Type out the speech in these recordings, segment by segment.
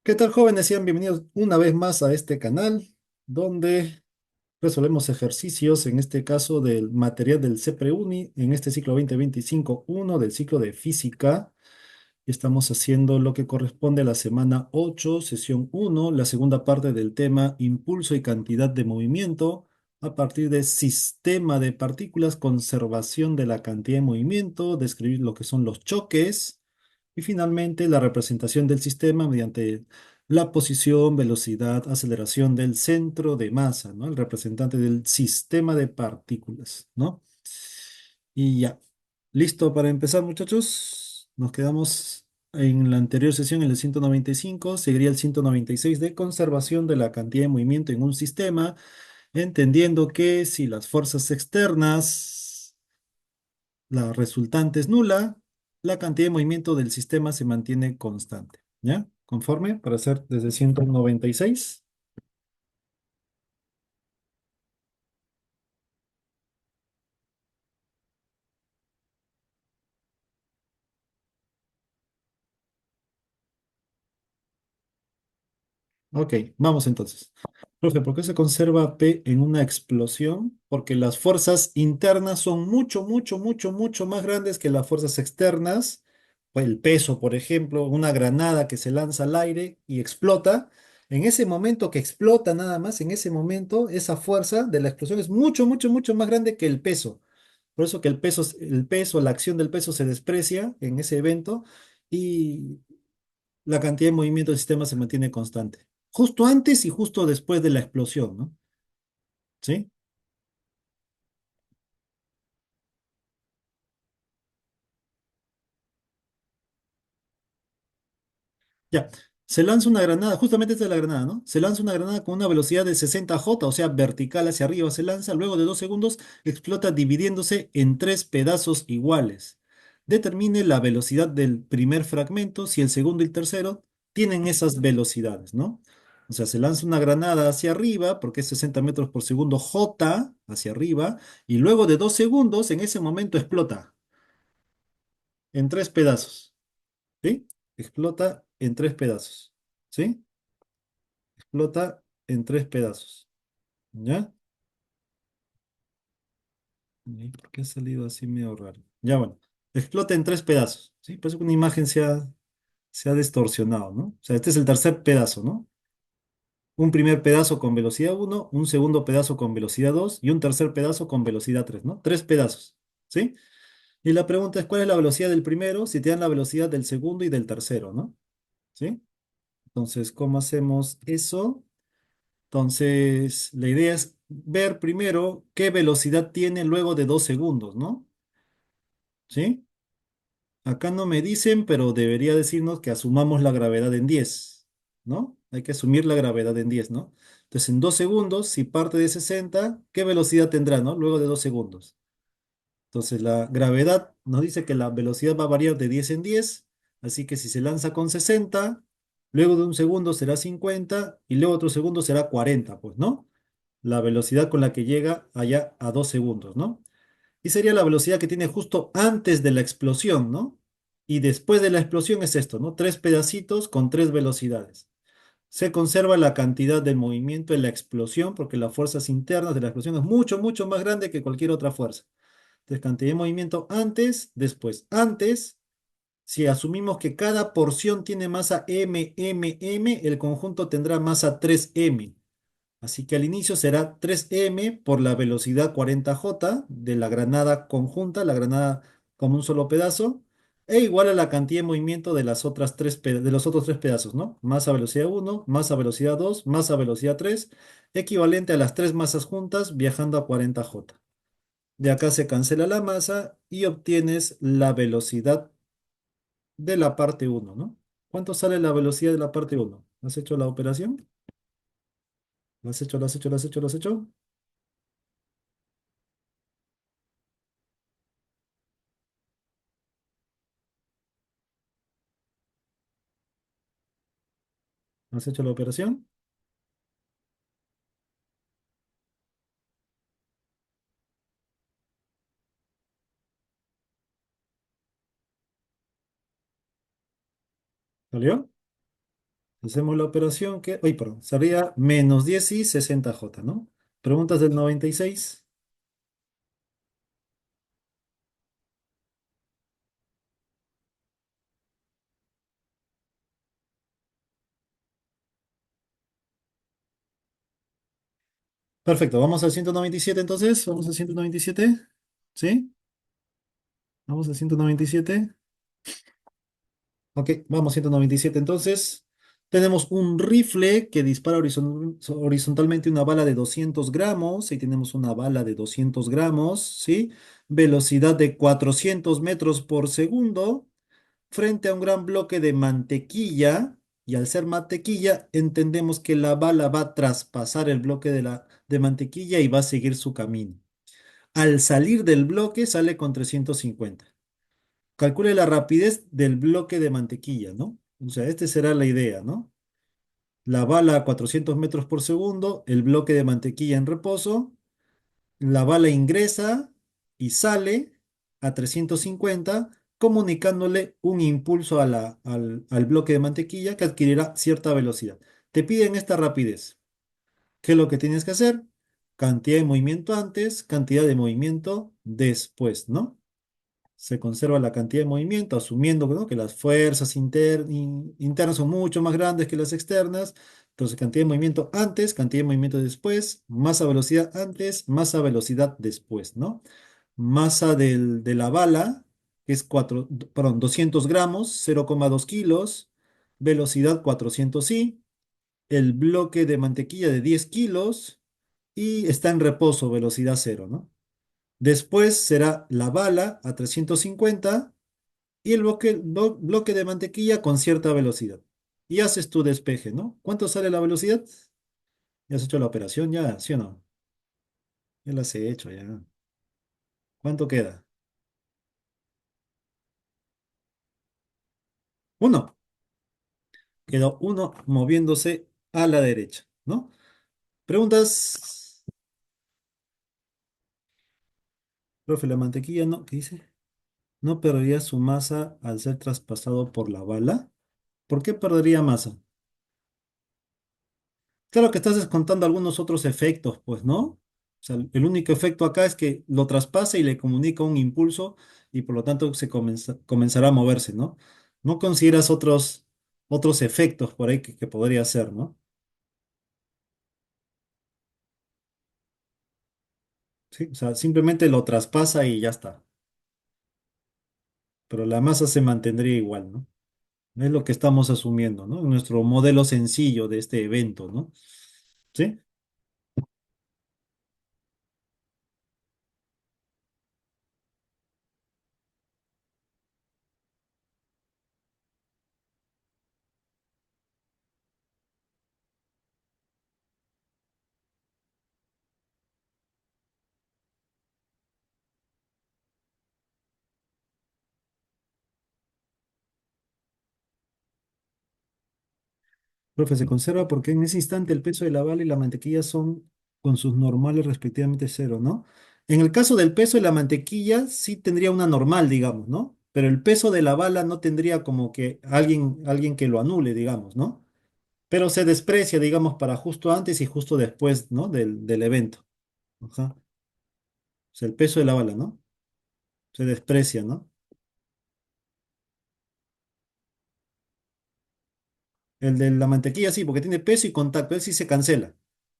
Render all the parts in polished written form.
¿Qué tal, jóvenes? Sean bienvenidos una vez más a este canal donde resolvemos ejercicios, en este caso del material del CEPREUNI, en este ciclo 2025-1 del ciclo de física. Estamos haciendo lo que corresponde a la semana 8, sesión 1, la segunda parte del tema impulso y cantidad de movimiento, a partir de sistema de partículas, conservación de la cantidad de movimiento, describir lo que son los choques. Y finalmente, la representación del sistema mediante la posición, velocidad, aceleración del centro de masa, ¿no? El representante del sistema de partículas, ¿no? Y ya. ¿Listo para empezar, muchachos? Nos quedamos en la anterior sesión, en el 195. Seguiría el 196 de conservación de la cantidad de movimiento en un sistema, entendiendo que si las fuerzas externas, la resultante es nula, la cantidad de movimiento del sistema se mantiene constante. ¿Ya? ¿Conforme? Para hacer desde 196. Ok, vamos entonces. Profe, ¿por qué se conserva P en una explosión? Porque las fuerzas internas son mucho, mucho, mucho, mucho más grandes que las fuerzas externas. Pues el peso, por ejemplo, una granada que se lanza al aire y explota. En ese momento que explota nada más, en ese momento, esa fuerza de la explosión es mucho, mucho, mucho más grande que el peso. Por eso que el peso, la acción del peso se desprecia en ese evento y la cantidad de movimiento del sistema se mantiene constante. Justo antes y justo después de la explosión, ¿no? ¿Sí? Ya. Se lanza una granada, justamente esta es la granada, ¿no? Se lanza una granada con una velocidad de 60 J, o sea, vertical hacia arriba se lanza, luego de 2 segundos explota dividiéndose en tres pedazos iguales. Determine la velocidad del primer fragmento si el segundo y el tercero tienen esas velocidades, ¿no? O sea, se lanza una granada hacia arriba, porque es 60 metros por segundo J hacia arriba, y luego de 2 segundos, en ese momento explota en tres pedazos, ¿sí? Explota en tres pedazos, ¿sí? Explota en tres pedazos. ¿Ya? ¿Y por qué ha salido así medio raro? Ya bueno. Explota en tres pedazos. ¿Sí? Por eso que una imagen se ha distorsionado, ¿no? O sea, este es el tercer pedazo, ¿no? Un primer pedazo con velocidad uno, un segundo pedazo con velocidad 2 y un tercer pedazo con velocidad 3, ¿no? Tres pedazos. ¿Sí? Y la pregunta es, ¿cuál es la velocidad del primero si te dan la velocidad del segundo y del tercero, ¿no? ¿Sí? Entonces, ¿cómo hacemos eso? Entonces, la idea es ver primero qué velocidad tiene luego de 2 segundos, ¿no? ¿Sí? Acá no me dicen, pero debería decirnos que asumamos la gravedad en 10, ¿no? Hay que asumir la gravedad en 10, ¿no? Entonces, en 2 segundos, si parte de 60, ¿qué velocidad tendrá, ¿no? Luego de 2 segundos. Entonces, la gravedad nos dice que la velocidad va a variar de 10 en 10, así que si se lanza con 60, luego de un segundo será 50 y luego otro segundo será 40, pues, ¿no? La velocidad con la que llega allá a 2 segundos, ¿no? Y sería la velocidad que tiene justo antes de la explosión, ¿no? Y después de la explosión es esto, ¿no? Tres pedacitos con tres velocidades. Se conserva la cantidad de movimiento en la explosión porque las fuerzas internas de la explosión es mucho, mucho más grande que cualquier otra fuerza. Entonces, cantidad de movimiento antes, después. Antes, si asumimos que cada porción tiene masa m, el conjunto tendrá masa 3m. Así que al inicio será 3m por la velocidad 40J de la granada conjunta, la granada como un solo pedazo, e igual a la cantidad de movimiento de de los otros tres pedazos, ¿no? Masa velocidad uno, masa velocidad 2, masa velocidad 3, equivalente a las tres masas juntas viajando a 40J. De acá se cancela la masa y obtienes la velocidad de la parte uno, ¿no? ¿Cuánto sale la velocidad de la parte uno? ¿Has hecho la operación? ¿Lo has hecho, lo has hecho, lo has hecho, lo has hecho? ¿Has hecho la operación? ¿Salió? Hacemos la operación que, oye, perdón, sería menos 10 y 60J, ¿no? Preguntas del 96. Perfecto, vamos al 197 entonces. Vamos al 197. ¿Sí? Vamos al 197. Ok, vamos 197 entonces. Tenemos un rifle que dispara horizontalmente una bala de 200 gramos. Ahí tenemos una bala de 200 gramos, ¿sí? Velocidad de 400 metros por segundo frente a un gran bloque de mantequilla. Y al ser mantequilla, entendemos que la bala va a traspasar el bloque de mantequilla y va a seguir su camino. Al salir del bloque, sale con 350. Calcule la rapidez del bloque de mantequilla, ¿no? O sea, esta será la idea, ¿no? La bala a 400 metros por segundo, el bloque de mantequilla en reposo, la bala ingresa y sale a 350, comunicándole un impulso al bloque de mantequilla que adquirirá cierta velocidad. Te piden esta rapidez. ¿Qué es lo que tienes que hacer? Cantidad de movimiento antes, cantidad de movimiento después, ¿no? Se conserva la cantidad de movimiento, asumiendo, ¿no?, que las fuerzas internas son mucho más grandes que las externas. Entonces, cantidad de movimiento antes, cantidad de movimiento después, masa velocidad antes, masa velocidad después, ¿no? Masa de la bala, que es 200 gramos, 0,2 kilos, velocidad 400 i, el bloque de mantequilla de 10 kilos y está en reposo, velocidad cero, ¿no? Después será la bala a 350 y el bloque de mantequilla con cierta velocidad. Y haces tu despeje, ¿no? ¿Cuánto sale la velocidad? Ya has hecho la operación, ya, ¿sí o no? Ya las he hecho, ya. ¿Cuánto queda? Uno. Quedó uno moviéndose a la derecha, ¿no? Preguntas, profe, la mantequilla, ¿no? ¿Qué dice? ¿No perdería su masa al ser traspasado por la bala? ¿Por qué perdería masa? Claro que estás descontando algunos otros efectos, pues, ¿no? O sea, el único efecto acá es que lo traspasa y le comunica un impulso y por lo tanto comenzará a moverse, ¿no? No consideras otros efectos por ahí que podría ser, ¿no? Sí, o sea, simplemente lo traspasa y ya está. Pero la masa se mantendría igual, ¿no? Es lo que estamos asumiendo, ¿no? En nuestro modelo sencillo de este evento, ¿no? ¿Sí? Profe, se conserva porque en ese instante el peso de la bala y la mantequilla son con sus normales respectivamente cero, ¿no? En el caso del peso de la mantequilla sí tendría una normal, digamos, ¿no? Pero el peso de la bala no tendría como que alguien que lo anule, digamos, ¿no? Pero se desprecia, digamos, para justo antes y justo después, ¿no? Del evento. Ajá. O sea, el peso de la bala, ¿no? Se desprecia, ¿no? El de la mantequilla sí, porque tiene peso y contacto, él sí se cancela.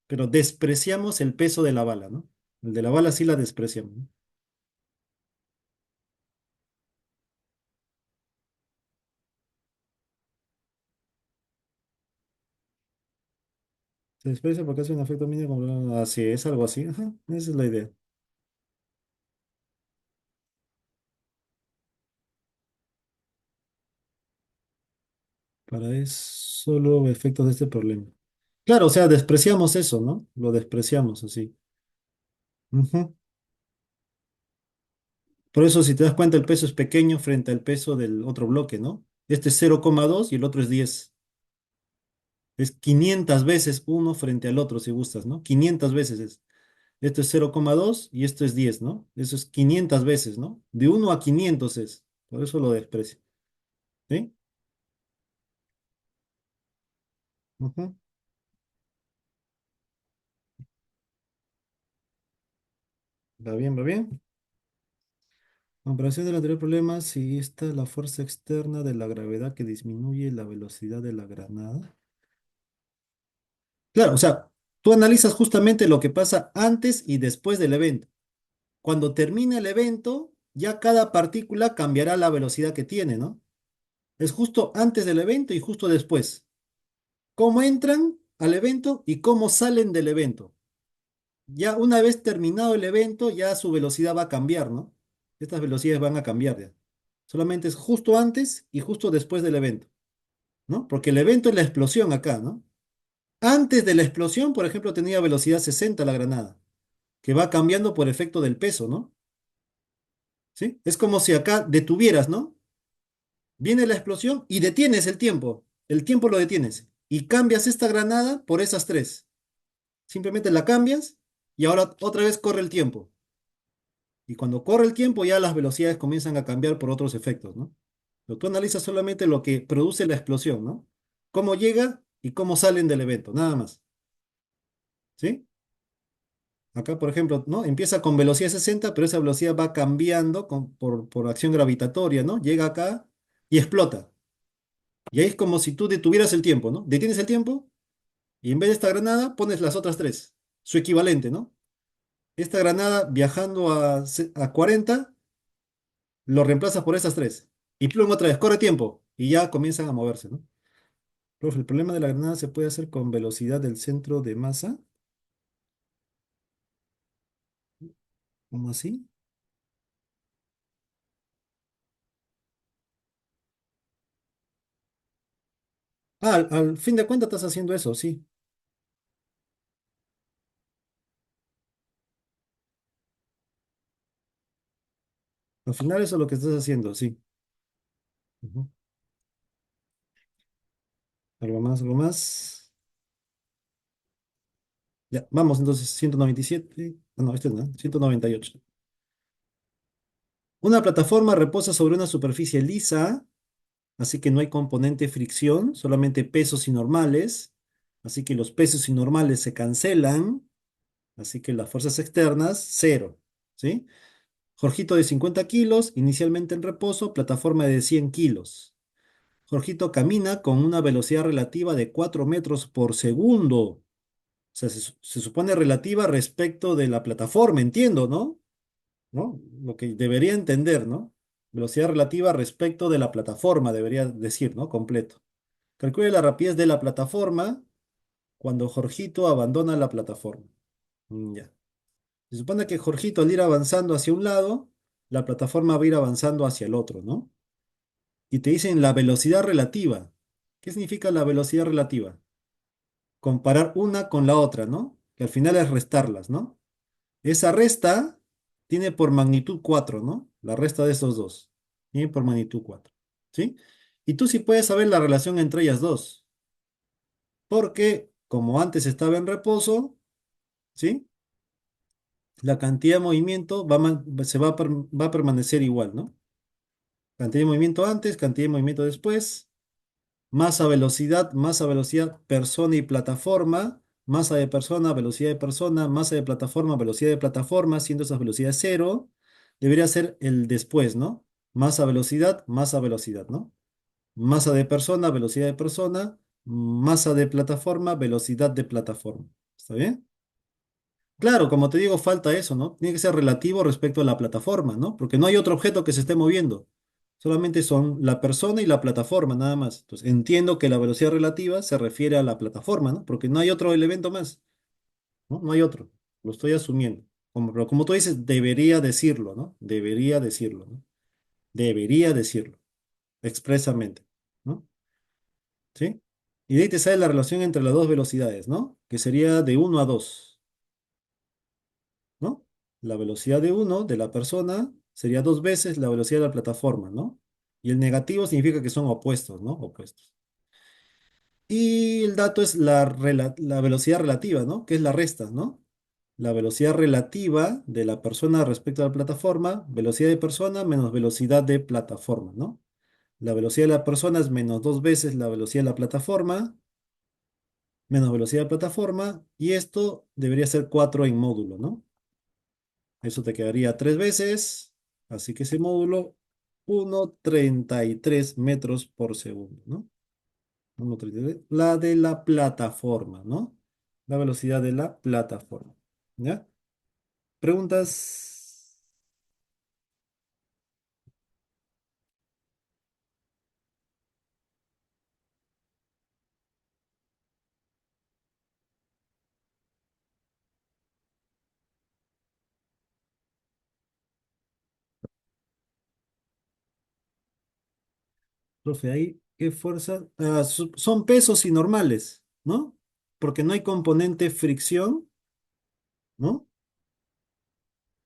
Pero despreciamos el peso de la bala, ¿no? El de la bala sí la despreciamos, ¿no? Se desprecia porque hace un efecto mínimo como así es, algo así. Ajá, esa es la idea. Para es solo efectos de este problema. Claro, o sea, despreciamos eso, ¿no? Lo despreciamos así. Ujú. Por eso, si te das cuenta, el peso es pequeño frente al peso del otro bloque, ¿no? Este es 0,2 y el otro es 10. Es 500 veces uno frente al otro, si gustas, ¿no? 500 veces es. Esto es 0,2 y esto es 10, ¿no? Eso es 500 veces, ¿no? De uno a 500 es. Por eso lo desprecio. ¿Sí? Ujú. ¿Va bien, va bien? Comparación del anterior problema, si esta es la fuerza externa de la gravedad que disminuye la velocidad de la granada. Claro, o sea, tú analizas justamente lo que pasa antes y después del evento. Cuando termine el evento, ya cada partícula cambiará la velocidad que tiene, ¿no? Es justo antes del evento y justo después. Cómo entran al evento y cómo salen del evento. Ya una vez terminado el evento, ya su velocidad va a cambiar, ¿no? Estas velocidades van a cambiar ya. Solamente es justo antes y justo después del evento, ¿no? Porque el evento es la explosión acá, ¿no? Antes de la explosión, por ejemplo, tenía velocidad 60 la granada, que va cambiando por efecto del peso, ¿no? ¿Sí? Es como si acá detuvieras, ¿no? Viene la explosión y detienes el tiempo lo detienes y cambias esta granada por esas tres. Simplemente la cambias y ahora otra vez corre el tiempo. Y cuando corre el tiempo ya las velocidades comienzan a cambiar por otros efectos, ¿no? Pero tú analizas solamente lo que produce la explosión, ¿no? Cómo llega y cómo salen del evento, nada más, ¿sí? Acá, por ejemplo, ¿no? Empieza con velocidad 60, pero esa velocidad va cambiando por acción gravitatoria, ¿no? Llega acá y explota. Y ahí es como si tú detuvieras el tiempo, ¿no? Detienes el tiempo y en vez de esta granada pones las otras tres, su equivalente, ¿no? Esta granada viajando a 40 lo reemplazas por esas tres. Y plum otra vez, corre tiempo. Y ya comienzan a moverse, ¿no? Profe, el problema de la granada se puede hacer con velocidad del centro de masa. ¿Cómo así? Ah, al fin de cuentas estás haciendo eso, sí. Al final eso es lo que estás haciendo, sí. Ujú. Algo más, algo más. Ya, vamos entonces, 197. Ah, no, este no, 198. Una plataforma reposa sobre una superficie lisa, así que no hay componente fricción, solamente pesos inormales. Así que los pesos inormales se cancelan. Así que las fuerzas externas, cero. ¿Sí? Jorgito de 50 kilos, inicialmente en reposo, plataforma de 100 kilos. Jorgito camina con una velocidad relativa de 4 metros por segundo. O sea, se supone relativa respecto de la plataforma, entiendo, ¿no? ¿No? Lo que debería entender, ¿no? Velocidad relativa respecto de la plataforma, debería decir, ¿no? Completo. Calcule la rapidez de la plataforma cuando Jorgito abandona la plataforma. Ya. Se supone que Jorgito al ir avanzando hacia un lado, la plataforma va a ir avanzando hacia el otro, ¿no? Y te dicen la velocidad relativa. ¿Qué significa la velocidad relativa? Comparar una con la otra, ¿no? Que al final es restarlas, ¿no? Esa resta tiene por magnitud 4, ¿no? La resta de esos dos. Tiene por magnitud 4, ¿sí? Y tú sí puedes saber la relación entre ellas dos, porque como antes estaba en reposo, ¿sí? La cantidad de movimiento va a permanecer igual, ¿no? Cantidad de movimiento antes, cantidad de movimiento después, masa, velocidad, persona y plataforma, masa de persona, masa de plataforma, velocidad de plataforma, siendo esas velocidades cero, debería ser el después, ¿no? Masa, velocidad, ¿no? Masa de persona, masa de plataforma, velocidad de plataforma. ¿Está bien? Claro, como te digo, falta eso, ¿no? Tiene que ser relativo respecto a la plataforma, ¿no? Porque no hay otro objeto que se esté moviendo. Solamente son la persona y la plataforma, nada más. Entonces, entiendo que la velocidad relativa se refiere a la plataforma, ¿no? Porque no hay otro elemento más, ¿no? No hay otro. Lo estoy asumiendo. Pero como tú dices, debería decirlo, ¿no? Debería decirlo, ¿no? Debería decirlo, expresamente, ¿no? ¿Sí? Y de ahí te sale la relación entre las dos velocidades, ¿no? Que sería de uno a 2. ¿No? La velocidad de uno, de la persona, sería dos veces la velocidad de la plataforma, ¿no? Y el negativo significa que son opuestos, ¿no? Opuestos. Y el dato es la velocidad relativa, ¿no? Que es la resta, ¿no? La velocidad relativa de la persona respecto a la plataforma, velocidad de persona menos velocidad de plataforma, ¿no? La velocidad de la persona es menos dos veces la velocidad de la plataforma, menos velocidad de plataforma, y esto debería ser 4 en módulo, ¿no? Eso te quedaría 3 veces, así que ese módulo, 1,33 metros por segundo, ¿no? 1,33, la de la plataforma, ¿no? La velocidad de la plataforma, ¿ya? Preguntas, profe, ahí, ¿qué fuerza? Son pesos y normales, ¿no? Porque no hay componente fricción, ¿no?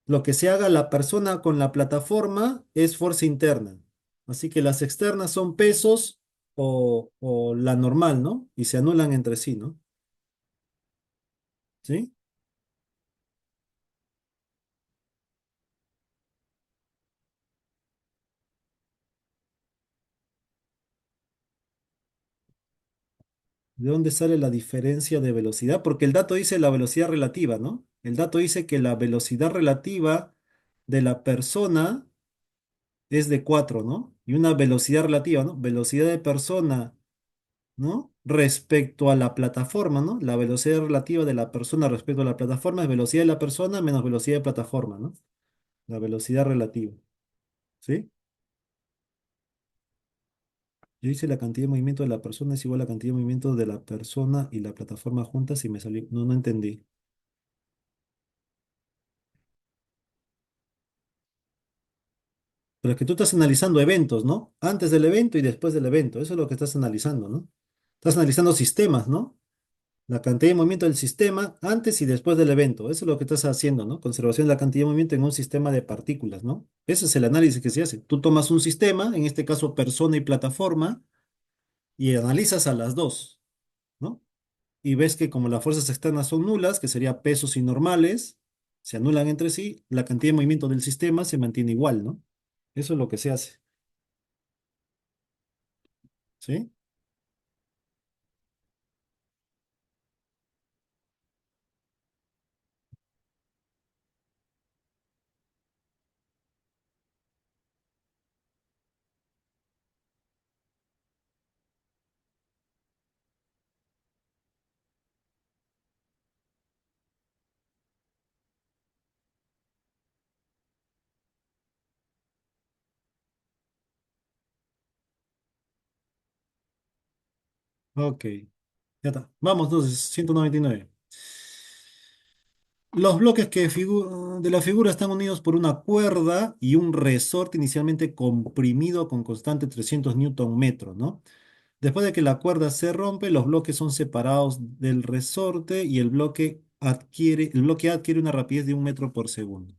Lo que se haga la persona con la plataforma es fuerza interna. Así que las externas son pesos o la normal, ¿no? Y se anulan entre sí, ¿no? ¿Sí? ¿De dónde sale la diferencia de velocidad? Porque el dato dice la velocidad relativa, ¿no? El dato dice que la velocidad relativa de la persona es de 4, ¿no? Y una velocidad relativa, ¿no? Velocidad de persona, ¿no? Respecto a la plataforma, ¿no? La velocidad relativa de la persona respecto a la plataforma es velocidad de la persona menos velocidad de plataforma, ¿no? La velocidad relativa, ¿sí? Yo hice la cantidad de movimiento de la persona es igual a la cantidad de movimiento de la persona y la plataforma juntas y me salió. No, no entendí. Pero es que tú estás analizando eventos, ¿no? Antes del evento y después del evento. Eso es lo que estás analizando, ¿no? Estás analizando sistemas, ¿no? La cantidad de movimiento del sistema antes y después del evento. Eso es lo que estás haciendo, ¿no? Conservación de la cantidad de movimiento en un sistema de partículas, ¿no? Ese es el análisis que se hace. Tú tomas un sistema, en este caso persona y plataforma, y analizas a las dos, ¿no? Y ves que como las fuerzas externas son nulas, que serían pesos y normales, se anulan entre sí, la cantidad de movimiento del sistema se mantiene igual, ¿no? Eso es lo que se hace, ¿sí? Ok, ya está. Vamos entonces, 199. Los bloques de la figura están unidos por una cuerda y un resorte inicialmente comprimido con constante 300 newton metro, ¿no? Después de que la cuerda se rompe, los bloques son separados del resorte y el bloque A adquiere una rapidez de 1 metro por segundo.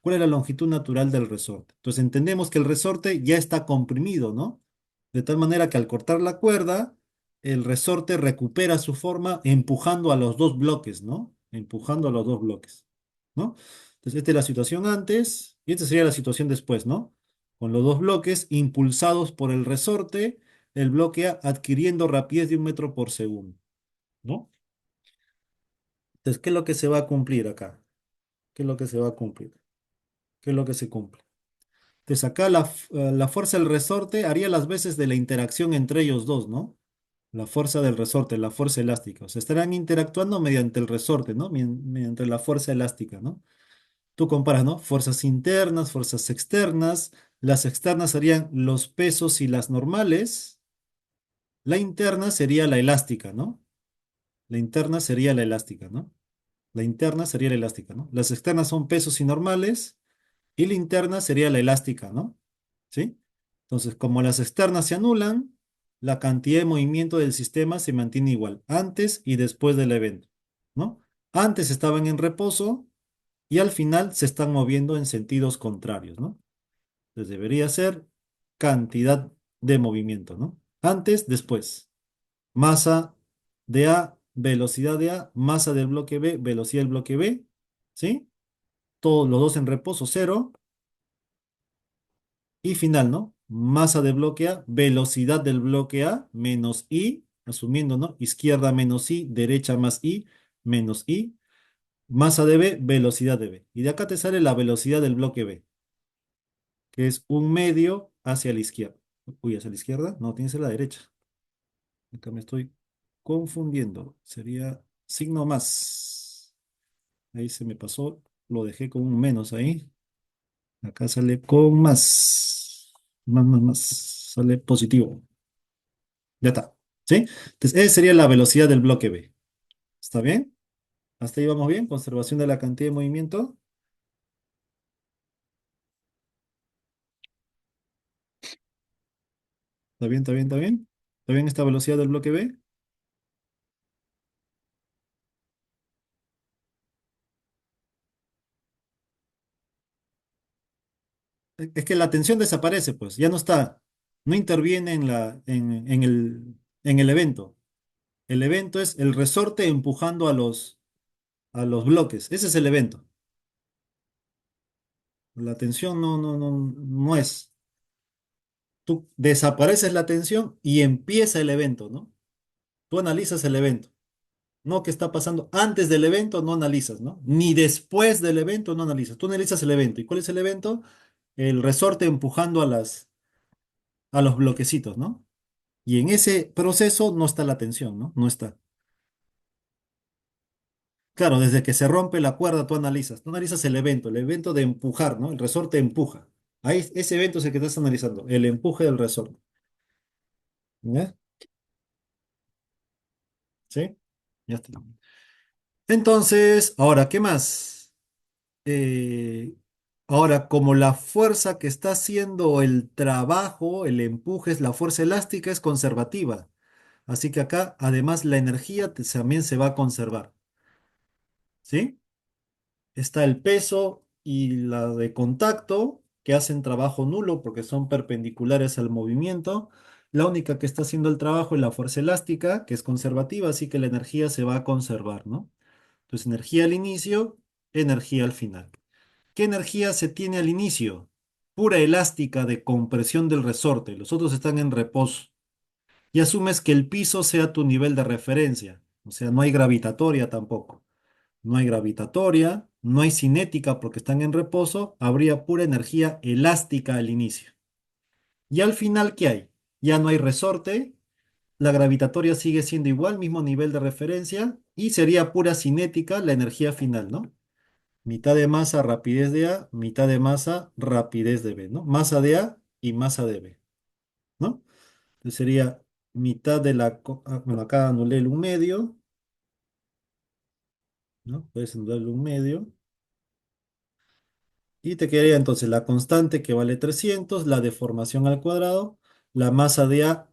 ¿Cuál es la longitud natural del resorte? Entonces entendemos que el resorte ya está comprimido, ¿no? De tal manera que al cortar la cuerda, el resorte recupera su forma empujando a los dos bloques, ¿no? Empujando a los dos bloques, ¿no? Entonces esta es la situación antes y esta sería la situación después, ¿no? Con los dos bloques impulsados por el resorte, el bloque A adquiriendo rapidez de 1 metro por segundo, ¿no? Entonces, ¿qué es lo que se va a cumplir acá? ¿Qué es lo que se va a cumplir? ¿Qué es lo que se cumple? Entonces, acá la fuerza del resorte haría las veces de la interacción entre ellos dos, ¿no? La fuerza del resorte, la fuerza elástica. O sea, estarán interactuando mediante el resorte, ¿no? Mediante la fuerza elástica, ¿no? Tú comparas, ¿no? Fuerzas internas, fuerzas externas. Las externas serían los pesos y las normales. La interna sería la elástica, ¿no? La interna sería la elástica, ¿no? La interna sería la elástica, ¿no? Las externas son pesos y normales y la interna sería la elástica, ¿no? ¿Sí? Entonces, como las externas se anulan, la cantidad de movimiento del sistema se mantiene igual, antes y después del evento, ¿no? Antes estaban en reposo y al final se están moviendo en sentidos contrarios, ¿no? Entonces debería ser cantidad de movimiento, ¿no? Antes, después. Masa de A, velocidad de A, masa del bloque B, velocidad del bloque B, ¿sí? Todos los dos en reposo, cero. Y final, ¿no? Masa del bloque A, velocidad del bloque A, menos I, asumiendo, ¿no? Izquierda menos I, derecha más I, menos I, masa de B, velocidad de B. Y de acá te sale la velocidad del bloque B, que es un medio hacia la izquierda. Uy, hacia la izquierda, no, tiene que ser la derecha. Acá me estoy confundiendo. Sería signo más. Ahí se me pasó, lo dejé con un menos ahí. Acá sale con más. Más. Sale positivo. Ya está. ¿Sí? Entonces, esa sería la velocidad del bloque B. ¿Está bien? ¿Hasta ahí vamos bien? Conservación de la cantidad de movimiento. ¿Está bien? ¿Está bien? ¿Está bien? ¿Está bien esta velocidad del bloque B? Es que la tensión desaparece, pues, ya no está. No interviene en el evento. El evento es el resorte empujando a los bloques. Ese es el evento. La tensión no es. Tú desapareces la tensión y empieza el evento, ¿no? Tú analizas el evento. No qué está pasando antes del evento, no analizas, ¿no? Ni después del evento, no analizas. Tú analizas el evento. ¿Y cuál es el evento? El resorte empujando a los bloquecitos, ¿no? Y en ese proceso no está la tensión, ¿no? No está. Claro, desde que se rompe la cuerda, tú analizas el evento de empujar, ¿no? El resorte empuja. Ahí, ese evento es el que estás analizando, el empuje del resorte. ¿Ya? ¿Sí? Ya está. Entonces, ahora, ¿qué más? Eh, ahora, como la fuerza que está haciendo el trabajo, el empuje, es la fuerza elástica, es conservativa. Así que acá, además, la energía también se va a conservar. ¿Sí? Está el peso y la de contacto, que hacen trabajo nulo porque son perpendiculares al movimiento. La única que está haciendo el trabajo es la fuerza elástica, que es conservativa, así que la energía se va a conservar, ¿no? Entonces, energía al inicio, energía al final. ¿Qué energía se tiene al inicio? Pura elástica de compresión del resorte. Los otros están en reposo. Y asumes que el piso sea tu nivel de referencia. O sea, no hay gravitatoria tampoco. No hay gravitatoria, no hay cinética porque están en reposo, habría pura energía elástica al inicio. Y al final, ¿qué hay? Ya no hay resorte, la gravitatoria sigue siendo igual, mismo nivel de referencia, y sería pura cinética la energía final, ¿no? Mitad de masa, rapidez de A, mitad de masa, rapidez de B, ¿no? Masa de A y masa de B, ¿no? Entonces sería mitad de bueno, acá anulé el un medio, ¿no? Puedes anular el un medio. Y te quedaría entonces la constante que vale 300, la deformación al cuadrado, la masa de A,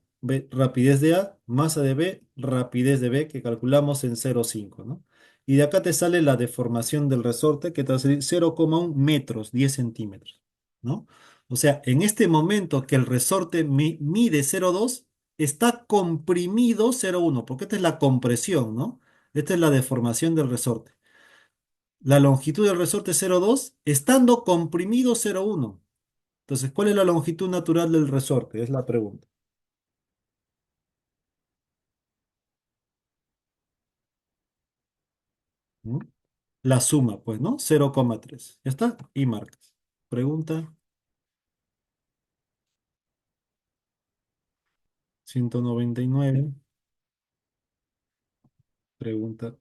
rapidez de A, masa de B, rapidez de B, que calculamos en 0,5, ¿no? Y de acá te sale la deformación del resorte, que te va a salir 0,1 metros, 10 centímetros, ¿no? O sea, en este momento que el resorte mide 0,2, está comprimido 0,1, porque esta es la compresión, ¿no? Esta es la deformación del resorte. La longitud del resorte es 0,2, estando comprimido 0,1. Entonces, ¿cuál es la longitud natural del resorte? Es la pregunta. ¿Mm? La suma, pues, ¿no? 0,3. Ya está. Y marcas. Pregunta 199. Pregunta.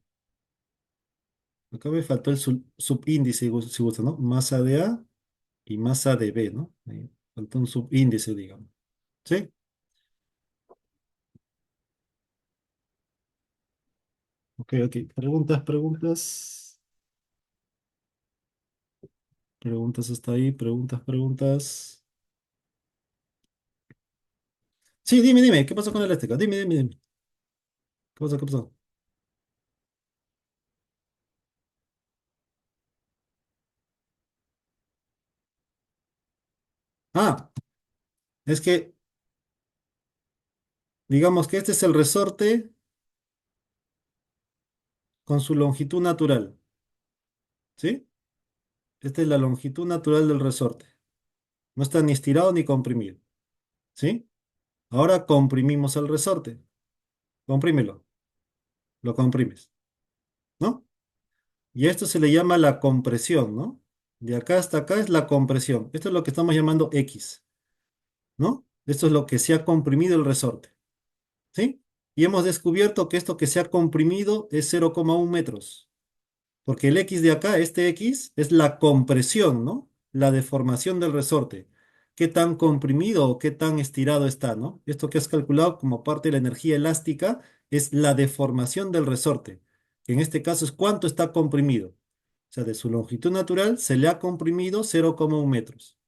Acá me faltó el subíndice, si gusta, ¿no? Masa de A y masa de B, ¿no? Ahí faltó un subíndice, digamos. ¿Sí? Ok, ok. Preguntas, preguntas. Preguntas hasta ahí. Preguntas, preguntas. Sí, dime. ¿Qué pasó con el eléctrica? Dime. ¿Qué pasó? ¿Qué pasó? Ah, es que digamos que este es el resorte con su longitud natural, ¿sí? Esta es la longitud natural del resorte. No está ni estirado ni comprimido, ¿sí? Ahora comprimimos el resorte. Comprímelo, lo comprimes, ¿no? Y a esto se le llama la compresión, ¿no? De acá hasta acá es la compresión. Esto es lo que estamos llamando X, ¿no? Esto es lo que se ha comprimido el resorte, ¿sí? Y hemos descubierto que esto que se ha comprimido es 0,1 metros. Porque el X de acá, este X, es la compresión, ¿no? La deformación del resorte. ¿Qué tan comprimido o qué tan estirado está, ¿no? Esto que has calculado como parte de la energía elástica es la deformación del resorte, que en este caso es cuánto está comprimido. O sea, de su longitud natural se le ha comprimido 0,1 metros.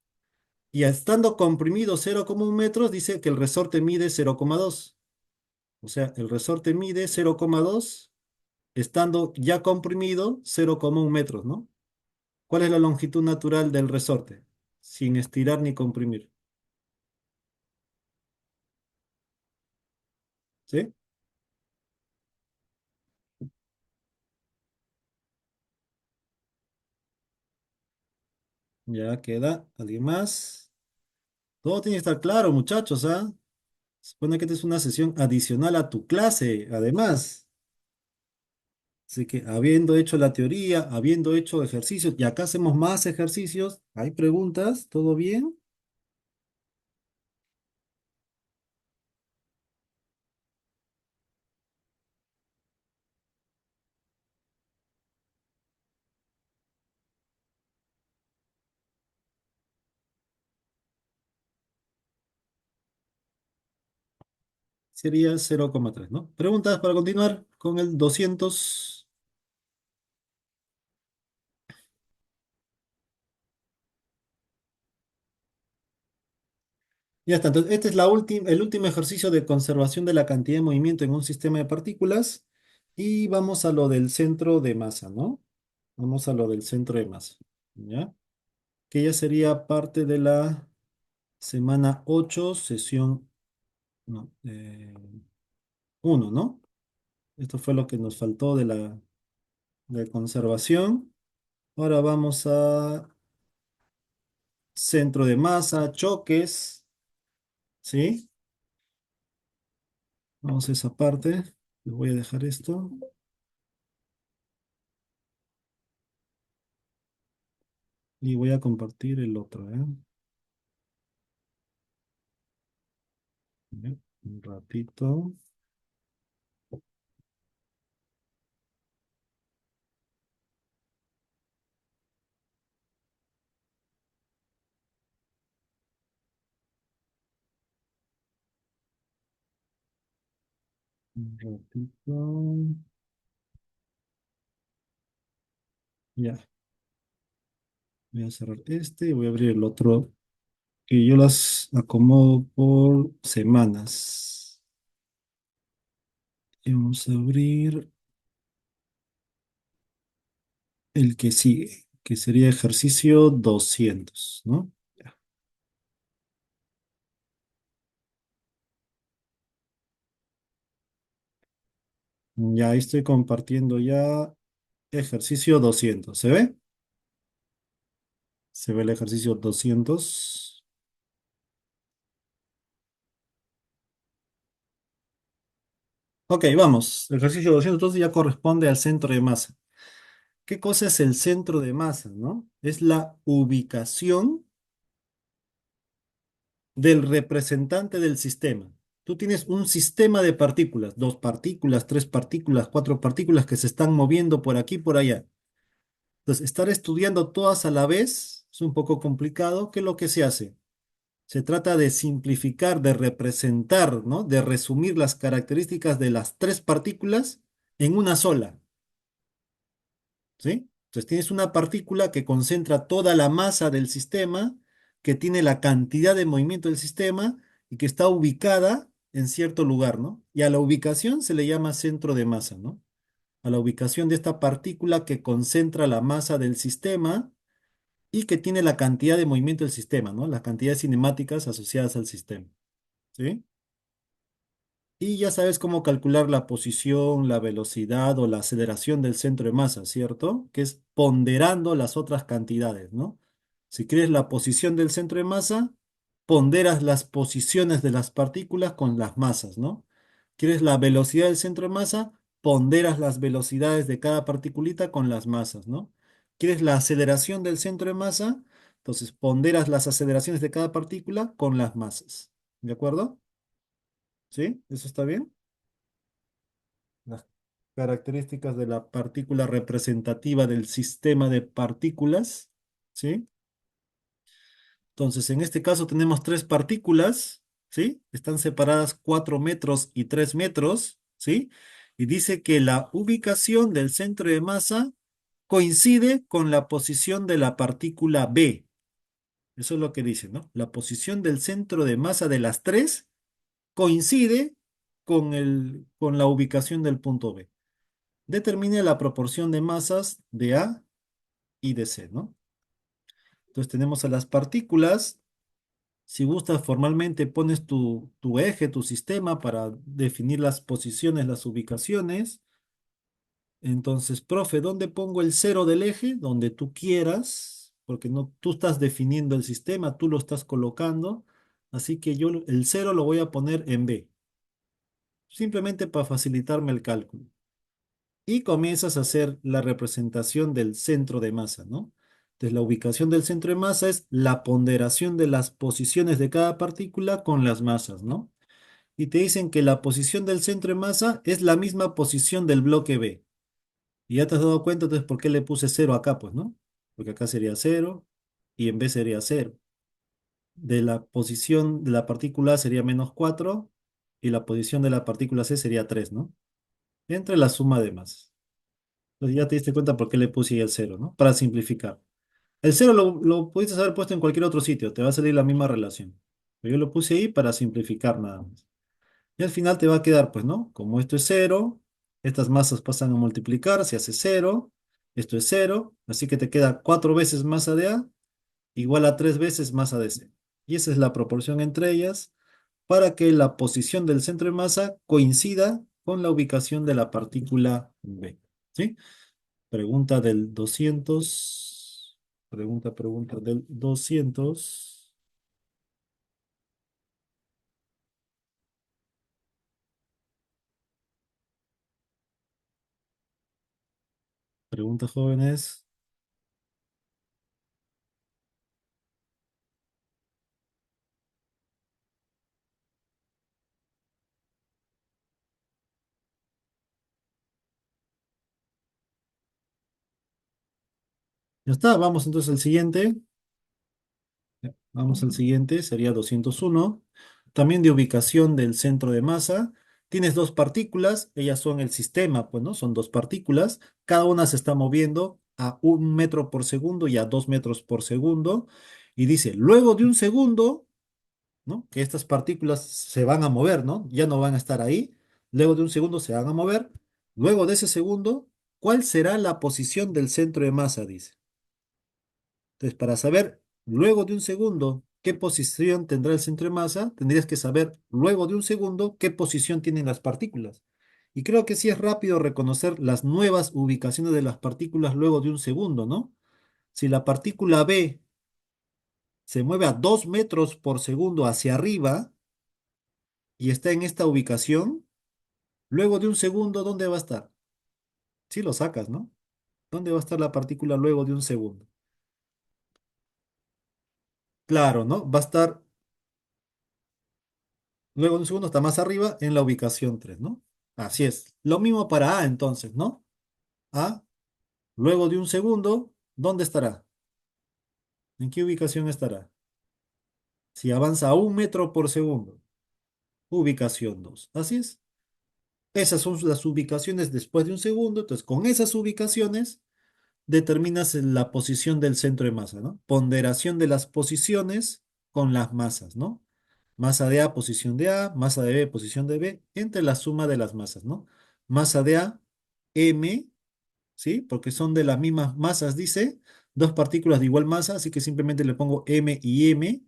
Y estando comprimido 0,1 metros, dice que el resorte mide 0,2. O sea, el resorte mide 0,2 estando ya comprimido 0,1 metros, ¿no? ¿Cuál es la longitud natural del resorte? Sin estirar ni comprimir. ¿Sí? Ya queda. ¿Alguien más? Todo tiene que estar claro, muchachos, ¿ah? Se supone que esta es una sesión adicional a tu clase, además. Así que habiendo hecho la teoría, habiendo hecho ejercicios, y acá hacemos más ejercicios, ¿hay preguntas? ¿Todo bien? Sería 0,3, ¿no? ¿Preguntas para continuar con el 200? Ya está, entonces este es el último ejercicio de conservación de la cantidad de movimiento en un sistema de partículas y vamos a lo del centro de masa, ¿no? Vamos a lo del centro de masa, ¿ya? Que ya sería parte de la semana 8 sesión no, 1, ¿no? Esto fue lo que nos faltó de la de conservación. Ahora vamos a centro de masa, choques, ¿sí? Vamos a esa parte. Les voy a dejar esto y voy a compartir el otro, ¿eh? Ya, un ratito, un ratito. Ya, voy a cerrar este y voy a abrir el otro que yo las acomodo por semanas. Y vamos a abrir el que sigue, que sería ejercicio 200, ¿no? Ya, ya ahí estoy compartiendo ya ejercicio 200. ¿Se ve? Se ve el ejercicio 200. Ok, vamos. El ejercicio 200 entonces ya corresponde al centro de masa. ¿Qué cosa es el centro de masa, no? Es la ubicación del representante del sistema. Tú tienes un sistema de partículas, dos partículas, tres partículas, cuatro partículas que se están moviendo por aquí y por allá. Entonces, estar estudiando todas a la vez es un poco complicado. ¿Qué es lo que se hace? Se trata de simplificar, de representar, ¿no? De resumir las características de las tres partículas en una sola. ¿Sí? Entonces tienes una partícula que concentra toda la masa del sistema, que tiene la cantidad de movimiento del sistema y que está ubicada en cierto lugar, ¿no? Y a la ubicación se le llama centro de masa, ¿no? A la ubicación de esta partícula que concentra la masa del sistema y que tiene la cantidad de movimiento del sistema, ¿no? Las cantidades cinemáticas asociadas al sistema, ¿sí? Y ya sabes cómo calcular la posición, la velocidad o la aceleración del centro de masa, ¿cierto? Que es ponderando las otras cantidades, ¿no? Si quieres la posición del centro de masa, ponderas las posiciones de las partículas con las masas, ¿no? ¿Quieres la velocidad del centro de masa? Ponderas las velocidades de cada particulita con las masas, ¿no? ¿Quieres la aceleración del centro de masa? Entonces ponderas las aceleraciones de cada partícula con las masas. ¿De acuerdo? ¿Sí? ¿Eso está bien? Las características de la partícula representativa del sistema de partículas. ¿Sí? Entonces, en este caso tenemos tres partículas, ¿sí? Están separadas 4 metros y 3 metros, ¿sí? Y dice que la ubicación del centro de masa coincide con la posición de la partícula B. Eso es lo que dice, ¿no? La posición del centro de masa de las tres coincide con la ubicación del punto B. Determine la proporción de masas de A y de C, ¿no? Entonces tenemos a las partículas. Si gustas, formalmente pones tu eje, tu sistema para definir las posiciones, las ubicaciones. Entonces, profe, ¿dónde pongo el cero del eje? Donde tú quieras, porque no, tú estás definiendo el sistema, tú lo estás colocando. Así que yo el cero lo voy a poner en B, simplemente para facilitarme el cálculo. Y comienzas a hacer la representación del centro de masa, ¿no? Entonces, la ubicación del centro de masa es la ponderación de las posiciones de cada partícula con las masas, ¿no? Y te dicen que la posición del centro de masa es la misma posición del bloque B. Y ya te has dado cuenta entonces por qué le puse cero acá, pues, ¿no? Porque acá sería cero y en B sería cero. De la posición de la partícula A sería -4 y la posición de la partícula C sería 3, ¿no? Entre la suma de masas. Entonces ya te diste cuenta por qué le puse ahí el cero, ¿no? Para simplificar. El cero lo pudiste haber puesto en cualquier otro sitio, te va a salir la misma relación. Pero yo lo puse ahí para simplificar nada más. Y al final te va a quedar, pues, ¿no? Como esto es cero, estas masas pasan a multiplicar, se hace cero, esto es cero, así que te queda 4 veces masa de A igual a 3 veces masa de C. Y esa es la proporción entre ellas para que la posición del centro de masa coincida con la ubicación de la partícula B. ¿Sí? Pregunta del 200. Pregunta del 200. Preguntas jóvenes. Ya está, vamos entonces al siguiente. Vamos al siguiente, sería 201. También de ubicación del centro de masa. Tienes dos partículas, ellas son el sistema, pues, ¿no? Son dos partículas. Cada una se está moviendo a 1 metro por segundo y a 2 metros por segundo. Y dice, luego de un segundo, ¿no? Que estas partículas se van a mover, ¿no? Ya no van a estar ahí. Luego de un segundo se van a mover. Luego de ese segundo, ¿cuál será la posición del centro de masa? Dice. Entonces, para saber luego de un segundo qué posición tendrá el centro de masa, tendrías que saber luego de un segundo qué posición tienen las partículas. Y creo que sí es rápido reconocer las nuevas ubicaciones de las partículas luego de un segundo, ¿no? Si la partícula B se mueve a 2 metros por segundo hacia arriba y está en esta ubicación, luego de un segundo, ¿dónde va a estar? Si lo sacas, ¿no? ¿Dónde va a estar la partícula luego de un segundo? Claro, ¿no? Va a estar luego de un segundo está más arriba en la ubicación 3, ¿no? Así es. Lo mismo para A entonces, ¿no? A, luego de un segundo, ¿dónde estará? ¿En qué ubicación estará? Si avanza a 1 metro por segundo, ubicación 2. Así es. Esas son las ubicaciones después de un segundo. Entonces, con esas ubicaciones determinas la posición del centro de masa, ¿no? Ponderación de las posiciones con las masas, ¿no? Masa de A, posición de A, masa de B, posición de B, entre la suma de las masas, ¿no? Masa de A, M, ¿sí? Porque son de las mismas masas, dice, dos partículas de igual masa, así que simplemente le pongo M y M,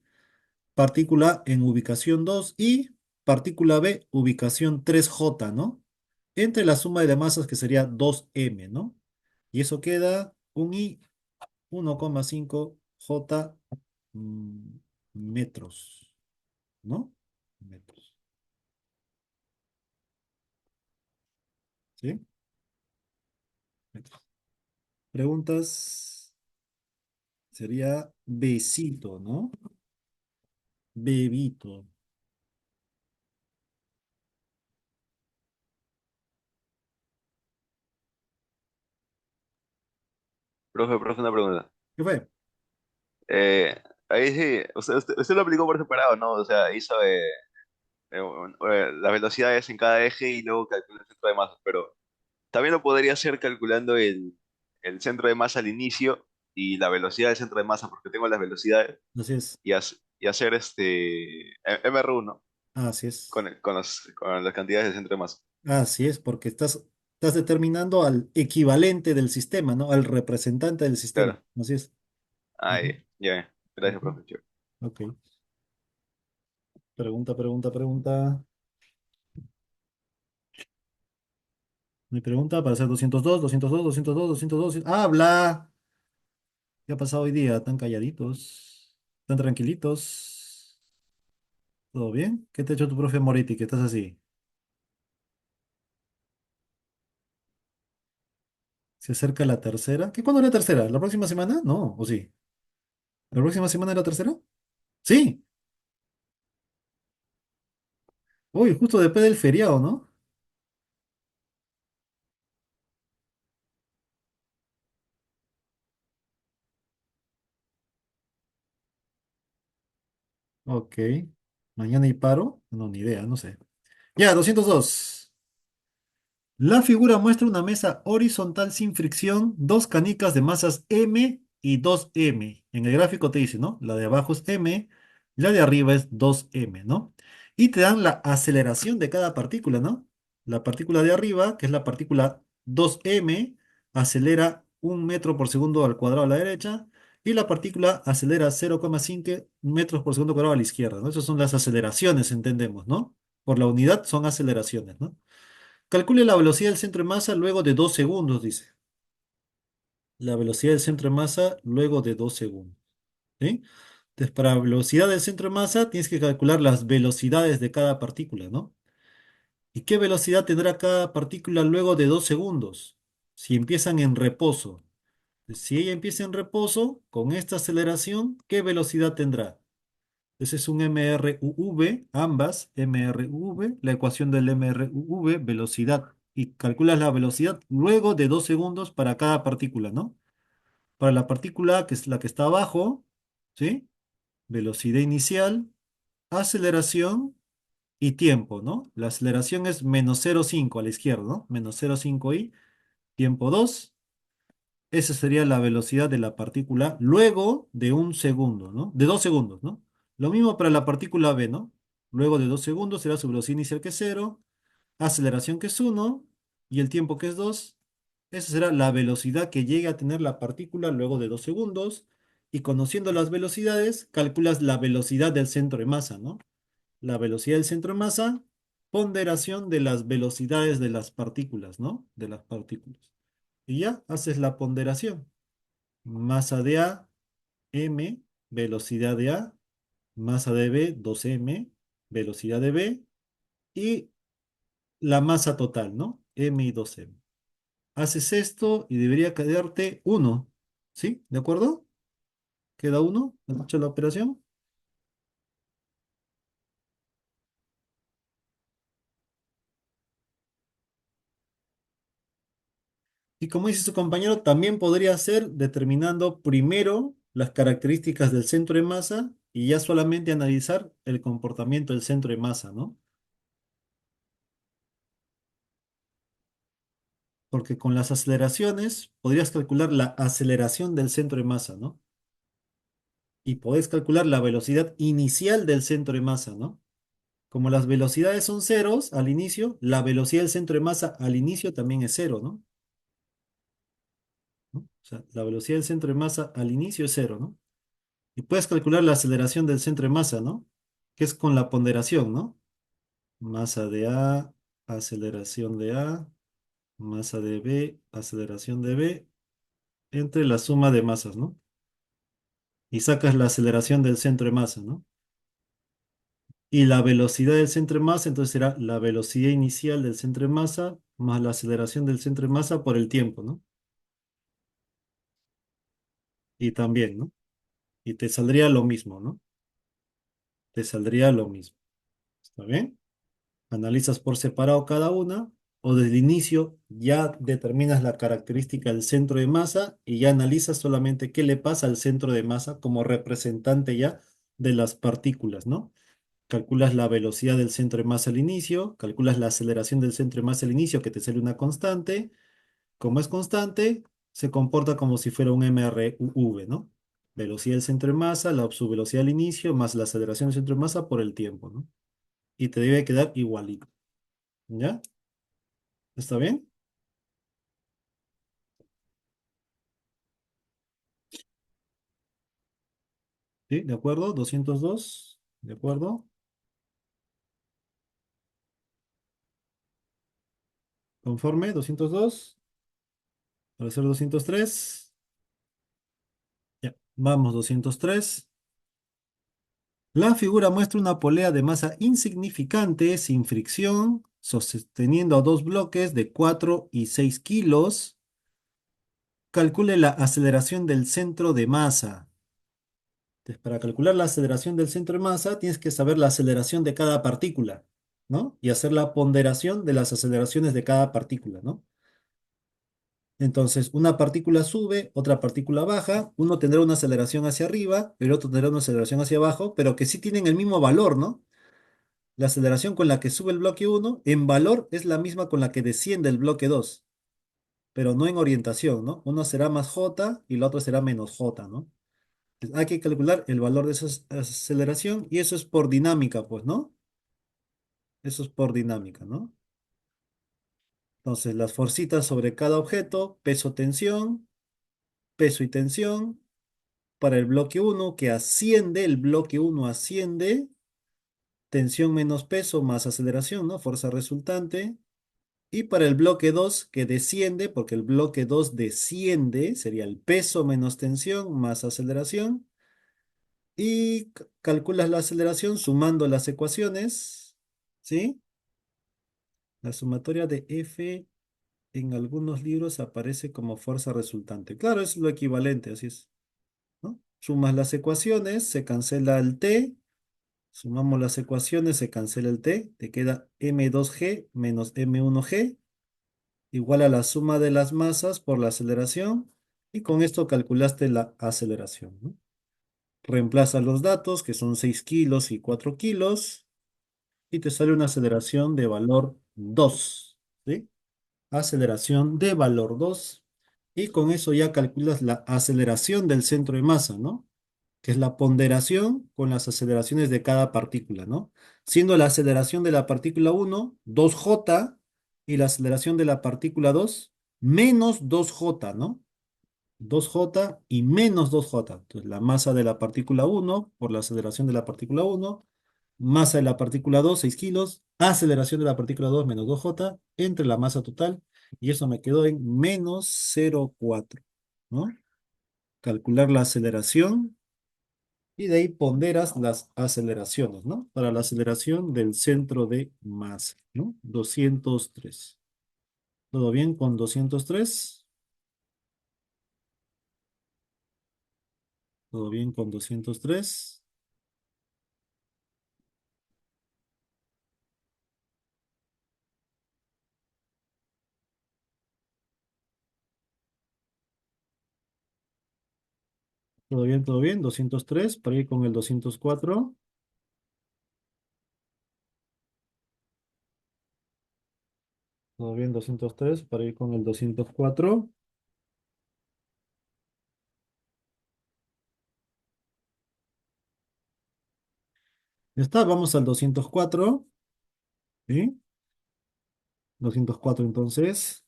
partícula en ubicación 2 y partícula B, ubicación 3J, ¿no? Entre la suma de las masas que sería 2M, ¿no? Y eso queda un I 1,5 J mm, metros, ¿no? Metros. ¿Sí? Preguntas sería besito, ¿no? Bebito. Profe, una pregunta. ¿Qué fue? Eh, Ahí sí, usted lo aplicó por separado, ¿no? O sea, hizo las velocidades en cada eje y luego calculó el centro de masa, pero también lo podría hacer calculando el centro de masa al inicio y la velocidad del centro de masa, porque tengo las velocidades, Así es. y hacer MR1 Así es. con las cantidades del centro de masa. Así es, porque estás determinando al equivalente del sistema, ¿no? Al representante del sistema. Claro. Así es. Ujú, Ahí, ya. Gracias, ujú. profe. Chévere. Ok. Pregunta, pregunta, pregunta. Mi pregunta para hacer 202, 202, 202, 202. ¡Habla! ¿Qué ha pasado hoy día? ¿Tan calladitos? ¿Tan tranquilitos? ¿Todo bien? ¿Qué te ha hecho tu profe Moretti? ¿Que estás así? ¿Se acerca la tercera? ¿Qué cuándo es la tercera? ¿La próxima semana? No, ¿o sí? ¿La próxima semana es la tercera? Sí. Uy, justo después del feriado, ¿no? Ok. Mañana y paro. No, ni idea, no sé. Ya, 202. La figura muestra una mesa horizontal sin fricción, dos canicas de masas M y 2M. En el gráfico te dice, ¿no? La de abajo es M, la de arriba es 2M, ¿no? Y te dan la aceleración de cada partícula, ¿no? La partícula de arriba, que es la partícula 2M, acelera 1 metro por segundo al cuadrado a la derecha, y la partícula acelera 0,5 metros por segundo cuadrado a la izquierda, ¿no? Esas son las aceleraciones, entendemos, ¿no? Por la unidad son aceleraciones, ¿no? Calcule la velocidad del centro de masa luego de 2 segundos, dice. La velocidad del centro de masa luego de 2 segundos. ¿Sí? Entonces, para la velocidad del centro de masa tienes que calcular las velocidades de cada partícula, ¿no? ¿Y qué velocidad tendrá cada partícula luego de 2 segundos? Si empiezan en reposo. Si ella empieza en reposo, con esta aceleración, ¿qué velocidad tendrá? Ese es un MRUV, ambas MRUV, la ecuación del MRUV, velocidad, y calculas la velocidad luego de 2 segundos para cada partícula, ¿no? Para la partícula que es la que está abajo, ¿sí? Velocidad inicial, aceleración y tiempo, ¿no? La aceleración es -0,5 a la izquierda, ¿no? -0,5 tiempo 2. Esa sería la velocidad de la partícula luego de 1 segundo, ¿no? De 2 segundos, ¿no? Lo mismo para la partícula B, ¿no? Luego de 2 segundos será su velocidad inicial que es 0, aceleración que es 1 y el tiempo que es 2. Esa será la velocidad que llegue a tener la partícula luego de 2 segundos. Y conociendo las velocidades, calculas la velocidad del centro de masa, ¿no? La velocidad del centro de masa, ponderación de las velocidades de las partículas, ¿no? De las partículas. Y ya haces la ponderación. Masa de A, M, velocidad de A, masa de B, 2M, velocidad de B, y la masa total, ¿no? M y 2M. Haces esto y debería quedarte 1, ¿sí? ¿De acuerdo? ¿Queda 1? ¿Has hecho la operación? Y como dice su compañero, también podría ser determinando primero las características del centro de masa y ya solamente analizar el comportamiento del centro de masa, ¿no? Porque con las aceleraciones podrías calcular la aceleración del centro de masa, ¿no? Y podés calcular la velocidad inicial del centro de masa, ¿no? Como las velocidades son ceros al inicio, la velocidad del centro de masa al inicio también es cero, ¿no? ¿No? O sea, la velocidad del centro de masa al inicio es cero, ¿no? Y puedes calcular la aceleración del centro de masa, ¿no? Que es con la ponderación, ¿no? Masa de A, aceleración de A, masa de B, aceleración de B, entre la suma de masas, ¿no? Y sacas la aceleración del centro de masa, ¿no? Y la velocidad del centro de masa, entonces será la velocidad inicial del centro de masa más la aceleración del centro de masa por el tiempo, ¿no? Y también, ¿no? Y te saldría lo mismo, ¿no? Te saldría lo mismo. ¿Está bien? Analizas por separado cada una, o desde el inicio ya determinas la característica del centro de masa y ya analizas solamente qué le pasa al centro de masa como representante ya de las partículas, ¿no? Calculas la velocidad del centro de masa al inicio, calculas la aceleración del centro de masa al inicio, que te sale una constante. Como es constante, se comporta como si fuera un MRV, ¿no? Velocidad del centro de masa, la su velocidad al inicio, más la aceleración del centro de masa por el tiempo, ¿no? Y te debe quedar igualito. ¿Ya? ¿Está bien? ¿Sí? ¿De acuerdo? 202. ¿De acuerdo? ¿Conforme? 202. Para hacer 203. Ya. Vamos, 203. La figura muestra una polea de masa insignificante, sin fricción, sosteniendo a dos bloques de 4 y 6 kilos. Calcule la aceleración del centro de masa. Entonces, para calcular la aceleración del centro de masa, tienes que saber la aceleración de cada partícula, ¿no? Y hacer la ponderación de las aceleraciones de cada partícula, ¿no? Entonces, una partícula sube, otra partícula baja, uno tendrá una aceleración hacia arriba, el otro tendrá una aceleración hacia abajo, pero que sí tienen el mismo valor, ¿no? La aceleración con la que sube el bloque uno en valor es la misma con la que desciende el bloque 2, pero no en orientación, ¿no? Uno será más j y la otra será menos j, ¿no? Entonces, hay que calcular el valor de esa aceleración y eso es por dinámica, pues, ¿no? Eso es por dinámica, ¿no? Entonces, las forcitas sobre cada objeto, peso, tensión, peso y tensión. Para el bloque uno que asciende, el bloque uno asciende, tensión menos peso más aceleración, ¿no? Fuerza resultante. Y para el bloque 2 que desciende, porque el bloque 2 desciende, sería el peso menos tensión más aceleración. Y calculas la aceleración sumando las ecuaciones, ¿sí? La sumatoria de F en algunos libros aparece como fuerza resultante. Claro, es lo equivalente, así es, ¿no? Sumas las ecuaciones, se cancela el T, sumamos las ecuaciones, se cancela el T, te queda m2g menos m1g igual a la suma de las masas por la aceleración, y con esto calculaste la aceleración, ¿no? Reemplaza los datos, que son 6 kilos y 4 kilos, y te sale una aceleración de valor 2, ¿sí? Aceleración de valor 2, y con eso ya calculas la aceleración del centro de masa, ¿no? Que es la ponderación con las aceleraciones de cada partícula, ¿no? Siendo la aceleración de la partícula uno 2J, y la aceleración de la partícula 2 menos 2J, ¿no? 2J y menos 2J. Entonces, la masa de la partícula uno por la aceleración de la partícula uno, masa de la partícula 2 6 kilos, aceleración de la partícula 2 menos 2J, entre la masa total, y eso me quedó en menos 0,4, ¿no? Calcular la aceleración y de ahí ponderas las aceleraciones, ¿no? Para la aceleración del centro de masa, ¿no? 203. ¿Todo bien con 203? ¿Todo bien con 203? ¿Todo bien? ¿Todo bien? 203 para ir con el 204. ¿Todo bien? 203 para ir con el 204. Ya está, vamos al 204. ¿Sí? 204 entonces.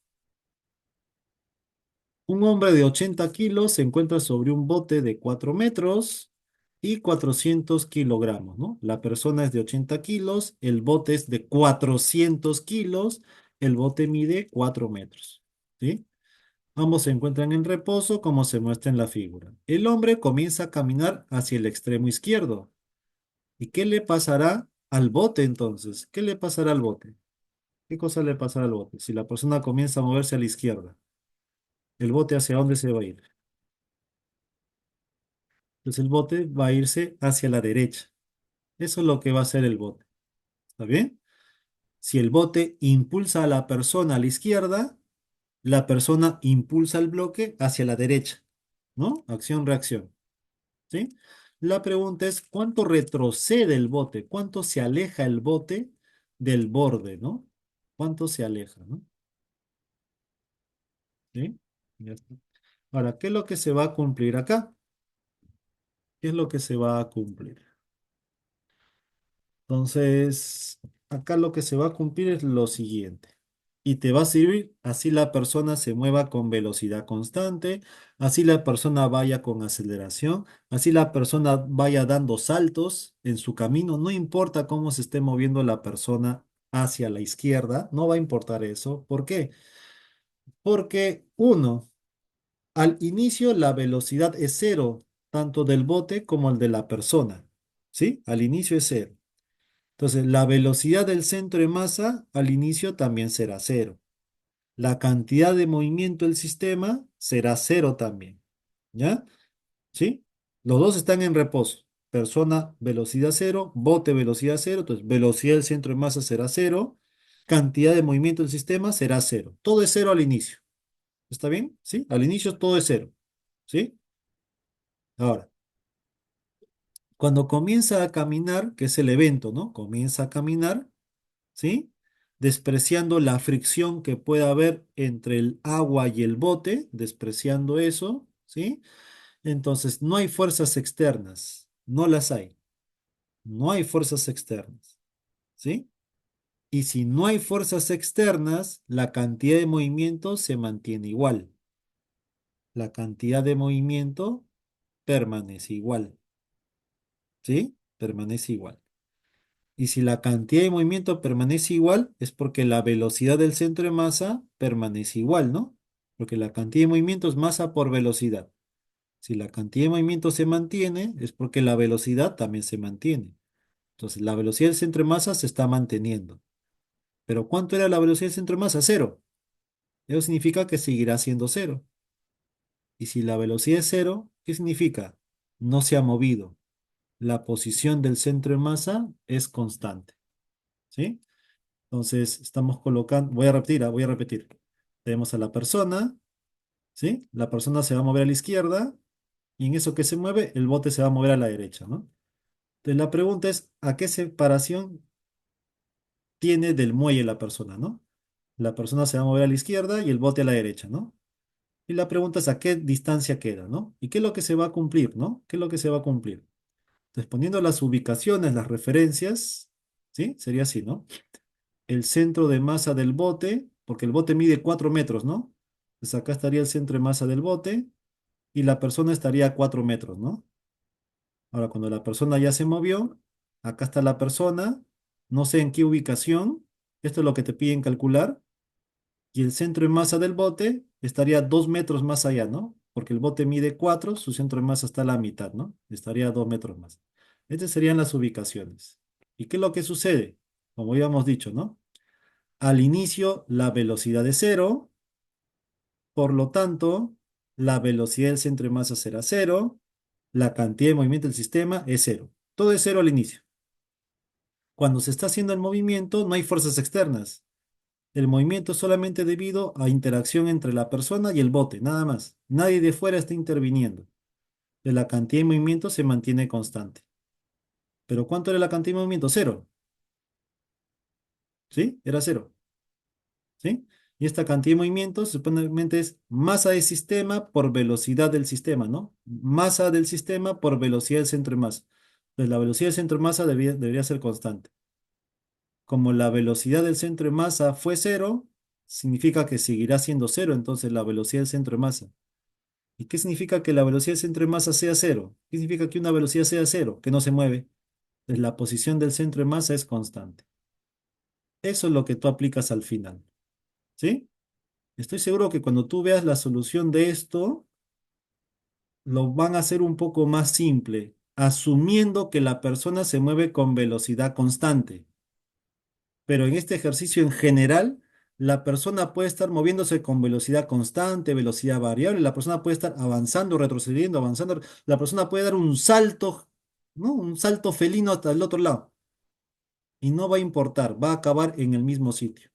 Un hombre de 80 kilos se encuentra sobre un bote de 4 metros y 400 kilogramos, ¿no? La persona es de 80 kilos, el bote es de 400 kilos, el bote mide 4 metros, ¿sí? Ambos se encuentran en reposo, como se muestra en la figura. El hombre comienza a caminar hacia el extremo izquierdo. ¿Y qué le pasará al bote entonces? ¿Qué le pasará al bote? ¿Qué cosa le pasará al bote? Si la persona comienza a moverse a la izquierda, ¿el bote hacia dónde se va a ir? Entonces el bote va a irse hacia la derecha. Eso es lo que va a hacer el bote. ¿Está bien? Si el bote impulsa a la persona a la izquierda, la persona impulsa el bloque hacia la derecha, ¿no? Acción-reacción, ¿sí? La pregunta es, ¿cuánto retrocede el bote? ¿Cuánto se aleja el bote del borde, ¿no? ¿Cuánto se aleja, ¿no? ¿Sí? Ya está. Ahora, ¿qué es lo que se va a cumplir acá? ¿Qué es lo que se va a cumplir? Entonces, acá lo que se va a cumplir es lo siguiente. Y te va a servir, así la persona se mueva con velocidad constante, así la persona vaya con aceleración, así la persona vaya dando saltos en su camino, no importa cómo se esté moviendo la persona hacia la izquierda, no va a importar eso. ¿Por qué? Porque uno, al inicio la velocidad es cero, tanto del bote como el de la persona, ¿sí? Al inicio es cero. Entonces, la velocidad del centro de masa al inicio también será cero. La cantidad de movimiento del sistema será cero también. ¿Ya? ¿Sí? Los dos están en reposo. Persona, velocidad cero, bote, velocidad cero. Entonces, velocidad del centro de masa será cero. Cantidad de movimiento del sistema será cero. Todo es cero al inicio. ¿Está bien? ¿Sí? Al inicio todo es cero. ¿Sí? Ahora, cuando comienza a caminar, que es el evento, ¿no? Comienza a caminar. ¿Sí? Despreciando la fricción que pueda haber entre el agua y el bote, despreciando eso, ¿sí? Entonces, no hay fuerzas externas, no las hay, no hay fuerzas externas, ¿sí? Y si no hay fuerzas externas, la cantidad de movimiento se mantiene igual, la cantidad de movimiento permanece igual, ¿sí? Permanece igual. Y si la cantidad de movimiento permanece igual, es porque la velocidad del centro de masa permanece igual, ¿no? Porque la cantidad de movimiento es masa por velocidad. Si la cantidad de movimiento se mantiene, es porque la velocidad también se mantiene. Entonces, la velocidad del centro de masa se está manteniendo. Pero ¿cuánto era la velocidad del centro de masa? Cero. Eso significa que seguirá siendo cero. Y si la velocidad es cero, ¿qué significa? No se ha movido. La posición del centro de masa es constante. ¿Sí? Entonces, estamos colocando, voy a repetir. Tenemos a la persona, ¿sí? La persona se va a mover a la izquierda y en eso que se mueve, el bote se va a mover a la derecha, ¿no? Entonces, la pregunta es, ¿a qué separación tiene del muelle la persona, ¿no? La persona se va a mover a la izquierda y el bote a la derecha, ¿no? Y la pregunta es, ¿a qué distancia queda, ¿no? ¿Y qué es lo que se va a cumplir, ¿no? ¿Qué es lo que se va a cumplir? Entonces, poniendo las ubicaciones, las referencias, ¿sí? Sería así, ¿no? El centro de masa del bote, porque el bote mide 4 metros, ¿no? Pues acá estaría el centro de masa del bote y la persona estaría a 4 metros, ¿no? Ahora, cuando la persona ya se movió, acá está la persona, no sé en qué ubicación, esto es lo que te piden calcular, y el centro de masa del bote estaría 2 metros más allá, ¿no? Porque el bote mide 4, su centro de masa está a la mitad, ¿no? Estaría a 2 metros más. Estas serían las ubicaciones. ¿Y qué es lo que sucede? Como habíamos dicho, ¿no? Al inicio, la velocidad es cero, por lo tanto, la velocidad del centro de masa será cero, la cantidad de movimiento del sistema es cero. Todo es cero al inicio. Cuando se está haciendo el movimiento, no hay fuerzas externas. El movimiento es solamente debido a interacción entre la persona y el bote, nada más. Nadie de fuera está interviniendo. La cantidad de movimiento se mantiene constante. ¿Pero cuánto era la cantidad de movimiento? Cero. ¿Sí? Era cero. ¿Sí? Y esta cantidad de movimientos supuestamente es masa del sistema por velocidad del sistema, ¿no? Masa del sistema por velocidad del centro de masa. Entonces la velocidad del centro de masa debería ser constante. Como la velocidad del centro de masa fue cero, significa que seguirá siendo cero entonces la velocidad del centro de masa. ¿Y qué significa que la velocidad del centro de masa sea cero? ¿Qué significa que una velocidad sea cero? Que no se mueve. Entonces la posición del centro de masa es constante. Eso es lo que tú aplicas al final. ¿Sí? Estoy seguro que cuando tú veas la solución de esto, lo van a hacer un poco más simple, asumiendo que la persona se mueve con velocidad constante. pero en este ejercicio en general, la persona puede estar moviéndose con velocidad constante, velocidad variable, la persona puede estar avanzando, retrocediendo, avanzando, la persona puede dar un salto, ¿no? Un salto felino hasta el otro lado y no va a importar, va a acabar en el mismo sitio.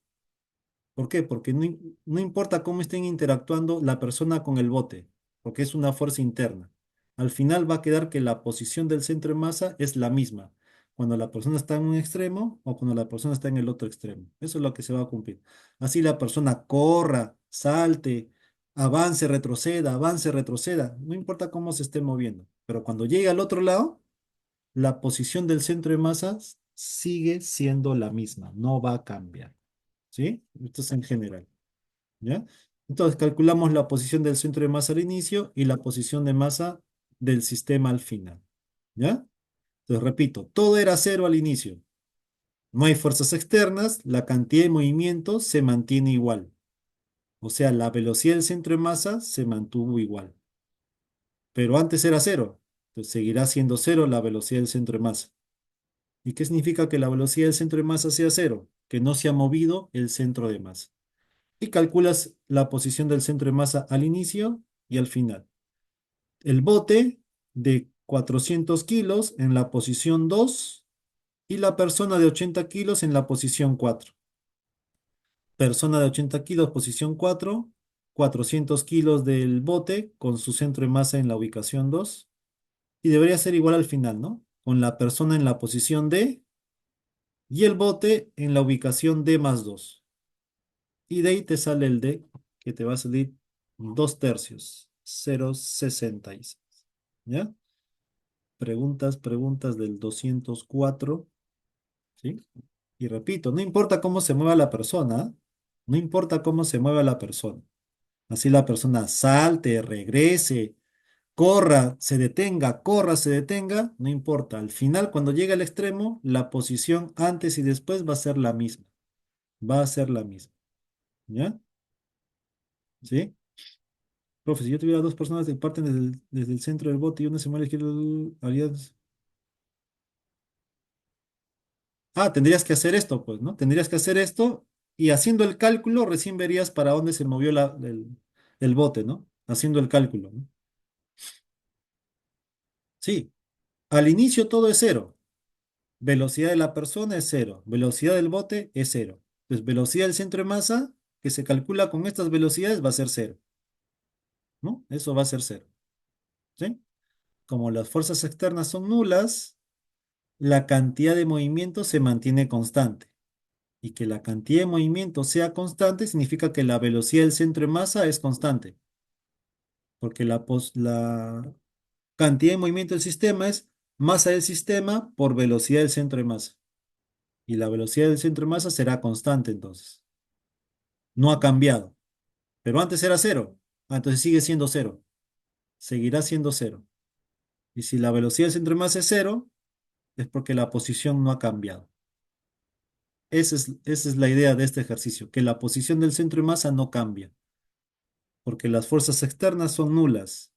¿Por qué? Porque no importa cómo estén interactuando la persona con el bote, porque es una fuerza interna. Al final va a quedar que la posición del centro de masa es la misma, cuando la persona está en un extremo o cuando la persona está en el otro extremo. Eso es lo que se va a cumplir. Así la persona corra, salte, avance, retroceda, no importa cómo se esté moviendo, pero cuando llegue al otro lado, la posición del centro de masa sigue siendo la misma, no va a cambiar. ¿Sí? Esto es en general, ¿ya? Entonces calculamos la posición del centro de masa al inicio y la posición de masa del sistema al final, ¿ya? Entonces repito, todo era cero al inicio. No hay fuerzas externas, la cantidad de movimiento se mantiene igual. O sea, la velocidad del centro de masa se mantuvo igual. Pero antes era cero. Entonces seguirá siendo cero la velocidad del centro de masa. ¿Y qué significa que la velocidad del centro de masa sea cero? Que no se ha movido el centro de masa. Y calculas la posición del centro de masa al inicio y al final. El bote de 400 kilos en la posición 2 y la persona de 80 kilos en la posición 4. Persona de 80 kilos, posición 4, 400 kilos del bote con su centro de masa en la ubicación 2 y debería ser igual al final, ¿no? Con la persona en la posición D y el bote en la ubicación D más 2. Y de ahí te sale el D, que te va a salir 2 tercios, 0,66. ¿Ya? Preguntas del 204, ¿sí? Y repito, no importa cómo se mueva la persona, ¿ah? No importa cómo se mueva la persona. Así la persona salte, regrese, corra, se detenga, no importa. Al final, cuando llegue al extremo, la posición antes y después va a ser la misma. Va a ser la misma. ¿Ya? ¿Sí? Profe, si yo tuviera dos personas que parten desde el centro del bote y una se mueve a la izquierda, tendrías que hacer esto, pues, ¿no? Tendrías que hacer esto y haciendo el cálculo recién verías para dónde se movió el bote, ¿no? Haciendo el cálculo, ¿no? Sí, al inicio todo es cero. Velocidad de la persona es cero. Velocidad del bote es cero. Entonces, velocidad del centro de masa, que se calcula con estas velocidades, va a ser cero, ¿no? Eso va a ser cero, ¿sí? Como las fuerzas externas son nulas, la cantidad de movimiento se mantiene constante. Y que la cantidad de movimiento sea constante significa que la velocidad del centro de masa es constante, porque la cantidad de movimiento del sistema es masa del sistema por velocidad del centro de masa. Y la velocidad del centro de masa será constante entonces. No ha cambiado. Pero antes era cero. Entonces sigue siendo cero. Seguirá siendo cero. Y si la velocidad del centro de masa es cero, es porque la posición no ha cambiado. Esa es la idea de este ejercicio, que la posición del centro de masa no cambia, porque las fuerzas externas son nulas.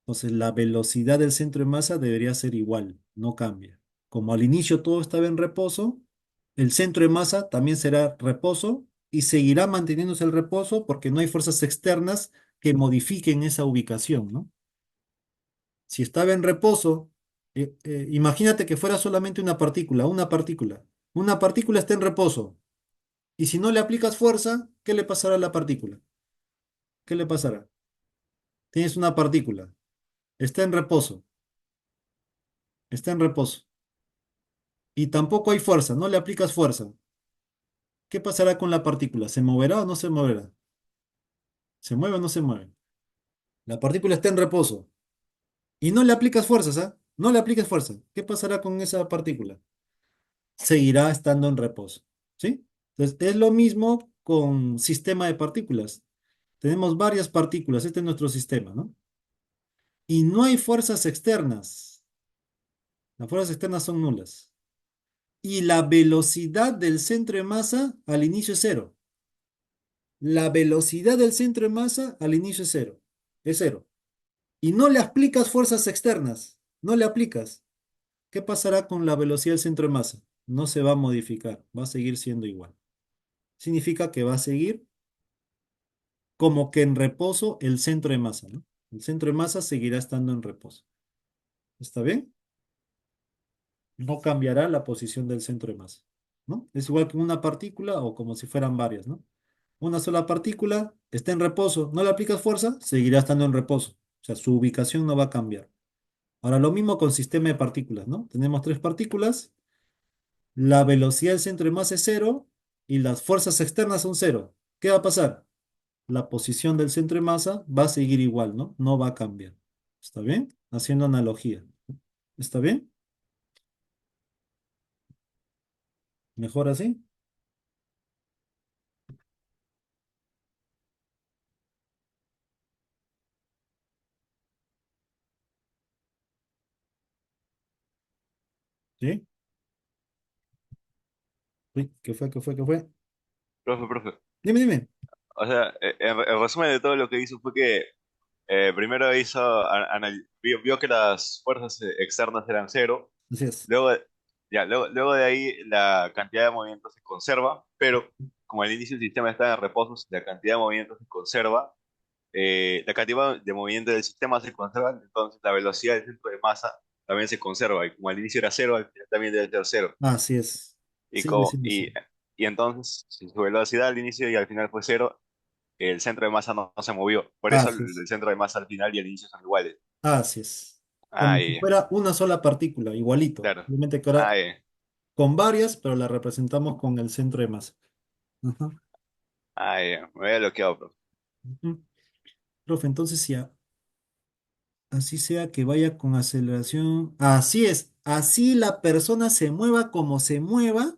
Entonces la velocidad del centro de masa debería ser igual, no cambia. Como al inicio todo estaba en reposo, el centro de masa también será reposo y seguirá manteniéndose el reposo porque no hay fuerzas externas que modifiquen esa ubicación, ¿no? Si estaba en reposo, imagínate que fuera solamente una partícula, una partícula. Una partícula está en reposo y si no le aplicas fuerza, ¿qué le pasará a la partícula? ¿Qué le pasará? Tienes una partícula, está en reposo, está en reposo. Y tampoco hay fuerza, no le aplicas fuerza. ¿Qué pasará con la partícula? ¿Se moverá o no se moverá? ¿Se mueve o no se mueve? La partícula está en reposo y no le aplicas fuerzas, ¿ah? No le aplicas fuerza. ¿Qué pasará con esa partícula? Seguirá estando en reposo, ¿sí? Entonces, es lo mismo con sistema de partículas. Tenemos varias partículas, este es nuestro sistema, ¿no? Y no hay fuerzas externas. Las fuerzas externas son nulas. Y la velocidad del centro de masa al inicio es cero. La velocidad del centro de masa al inicio es cero. Es cero. Y no le aplicas fuerzas externas. No le aplicas. ¿Qué pasará con la velocidad del centro de masa? no se va a modificar, va a seguir siendo igual. Significa que va a seguir como que en reposo el centro de masa, ¿no? El centro de masa seguirá estando en reposo. ¿Está bien? No cambiará la posición del centro de masa, ¿no? Es igual que una partícula o como si fueran varias, ¿no? Una sola partícula está en reposo, no le aplicas fuerza, seguirá estando en reposo. O sea, su ubicación no va a cambiar. Ahora, lo mismo con sistema de partículas, ¿no? Tenemos tres partículas, la velocidad del centro de masa es cero y las fuerzas externas son cero. ¿Qué va a pasar? La posición del centro de masa va a seguir igual, ¿no? No va a cambiar. ¿Está bien? Haciendo analogía. ¿Está bien? ¿Mejor así? ¿Sí? Uy, ¿qué fue? ¿Qué fue? ¿Qué fue? Profe. Dime, dime. O sea, en resumen de todo lo que hizo fue que primero vio que las fuerzas externas eran cero. Así es. Luego, luego de ahí la cantidad de movimientos se conserva, pero como al inicio el sistema está en reposo, la cantidad de movimientos se conserva, la cantidad de movimiento del sistema se conserva, entonces la velocidad del centro de masa también se conserva, y como al inicio era cero, al final también debe ser cero. Así es. Y, Sigue como, siendo así. y entonces, si su velocidad al inicio y al final fue cero, el centro de masa no se movió. Por eso Así es. el centro de masa al final y al inicio son iguales. Así es. Como si Ay, fuera una sola partícula, igualito. claro. Simplemente que ahora Ay, con varias, pero la representamos con el centro de masa. Ajá. me había bloqueado, bro. Ujú. Profe, entonces si así sea que vaya con aceleración. Así es. Así la persona se mueva como se mueva,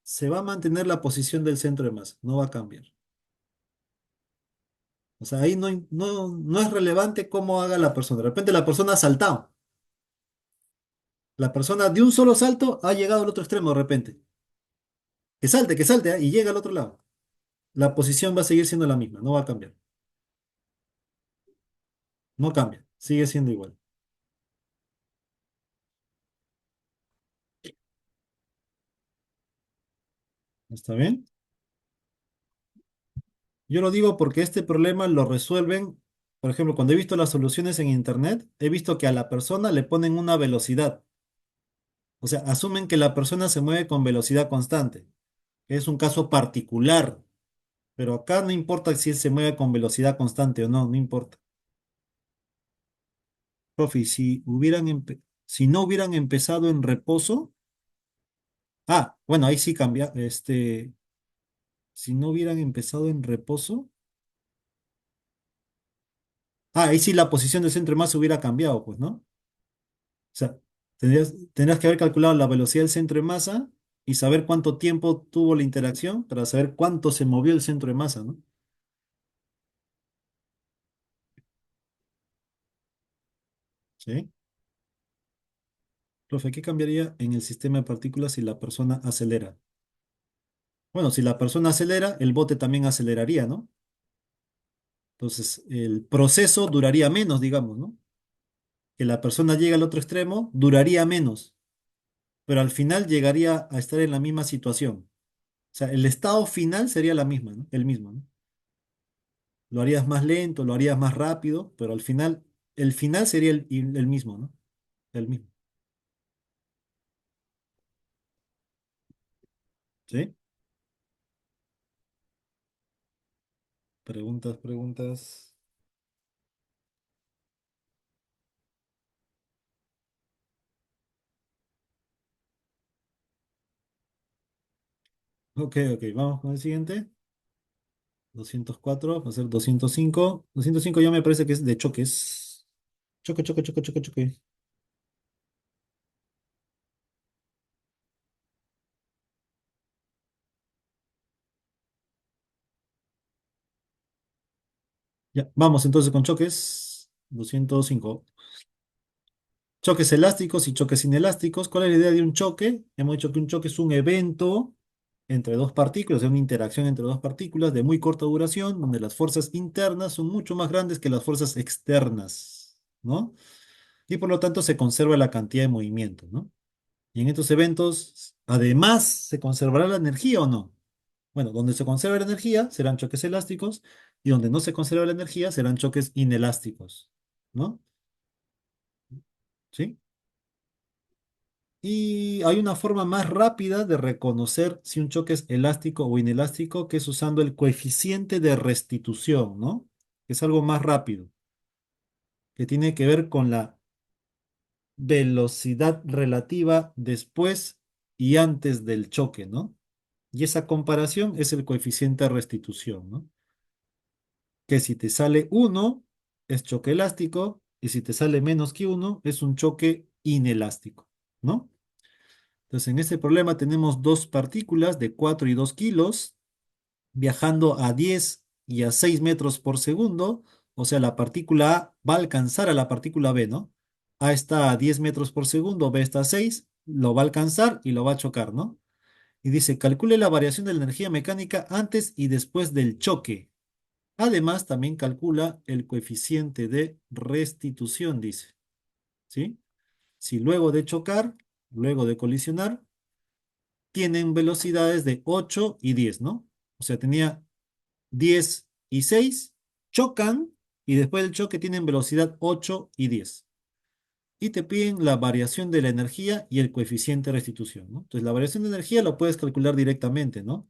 se va a mantener la posición del centro de masa. No va a cambiar. O sea, ahí no es relevante cómo haga la persona. De repente la persona ha saltado. La persona de un solo salto ha llegado al otro extremo de repente. Que salte, y llega al otro lado. La posición va a seguir siendo la misma, no va a cambiar. No cambia, sigue siendo igual. ¿Está bien? Yo lo digo porque este problema lo resuelven, por ejemplo, cuando he visto las soluciones en internet, he visto que a la persona le ponen una velocidad. O sea, asumen que la persona se mueve con velocidad constante. Es un caso particular, pero acá no importa si él se mueve con velocidad constante o no, no importa. Profe, y si no hubieran empezado en reposo, bueno, ahí sí cambia, si no hubieran empezado en reposo, ahí sí la posición del centro de masa hubiera cambiado, pues, ¿no? O sea, tendrías que haber calculado la velocidad del centro de masa y saber cuánto tiempo tuvo la interacción para saber cuánto se movió el centro de masa, ¿no? ¿Sí? Profe, ¿qué cambiaría en el sistema de partículas si la persona acelera? Bueno, si la persona acelera, el bote también aceleraría, ¿no? Entonces, el proceso duraría menos, digamos, ¿no? Que la persona llegue al otro extremo duraría menos, pero al final llegaría a estar en la misma situación. O sea, el estado final sería la misma, ¿no? El mismo, ¿no? Lo harías más lento, lo harías más rápido, pero al final, el final sería el mismo, ¿no? El mismo. ¿Sí? Preguntas, preguntas. Ok, ok, vamos con el siguiente. 204, va a ser 205. 205 ya me parece que es de choques. Choque, choque, choque, choque, choque. Ya, vamos entonces con choques. 205. Choques elásticos y choques inelásticos. ¿Cuál es la idea de un choque? Hemos dicho que un choque es un evento entre dos partículas, es una interacción entre dos partículas de muy corta duración, donde las fuerzas internas son mucho más grandes que las fuerzas externas, ¿no? Y por lo tanto se conserva la cantidad de movimiento, ¿no? Y en estos eventos, además, ¿se conservará la energía o no? Bueno, donde se conserva la energía serán choques elásticos y donde no se conserva la energía serán choques inelásticos, ¿no? ¿Sí? Y hay una forma más rápida de reconocer si un choque es elástico o inelástico, que es usando el coeficiente de restitución, ¿no? Es algo más rápido, que tiene que ver con la velocidad relativa después y antes del choque, ¿no? Y esa comparación es el coeficiente de restitución, ¿no? Que si te sale uno es choque elástico y si te sale menos que uno es un choque inelástico, ¿no? Entonces, en este problema tenemos dos partículas de 4 y 2 kilos viajando a 10 y a 6 metros por segundo. O sea, la partícula A va a alcanzar a la partícula B, ¿no? A está a 10 metros por segundo, B está a 6, lo va a alcanzar y lo va a chocar, ¿no? Y dice, calcule la variación de la energía mecánica antes y después del choque. Además, también calcula el coeficiente de restitución, dice, ¿sí? Si luego de chocar, luego de colisionar, tienen velocidades de 8 y 10, ¿no? O sea, tenía 10 y 6, chocan y después del choque tienen velocidad 8 y 10. Y te piden la variación de la energía y el coeficiente de restitución, ¿no? Entonces, la variación de energía lo puedes calcular directamente, ¿no?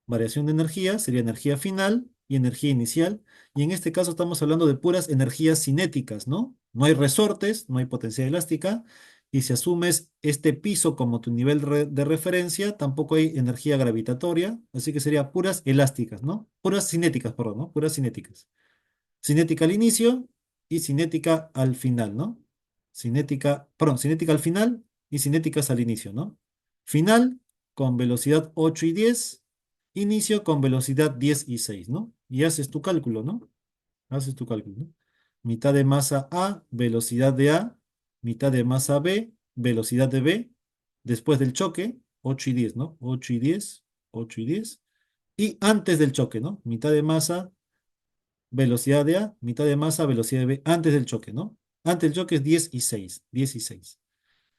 Variación de energía sería energía final y energía inicial. Y en este caso estamos hablando de puras energías cinéticas, ¿no? No hay resortes, no hay potencia elástica. Y si asumes este piso como tu nivel de referencia, tampoco hay energía gravitatoria. Así que sería puras elásticas, ¿no? Puras cinéticas, perdón, ¿no? Puras cinéticas. Cinética al inicio y cinética al final, ¿no? Cinética, perdón, cinética al final y cinéticas al inicio, ¿no? Final con velocidad 8 y 10, inicio con velocidad 10 y 6, ¿no? Y haces tu cálculo, ¿no? Haces tu cálculo, ¿no? Mitad de masa A, velocidad de A, mitad de masa B, velocidad de B, después del choque, 8 y 10, ¿no? 8 y 10, 8 y 10. Y antes del choque, ¿no? Mitad de masa, velocidad de A, mitad de masa, velocidad de B, antes del choque, ¿no? Antes del choque es 10 y 6, 10 y 6.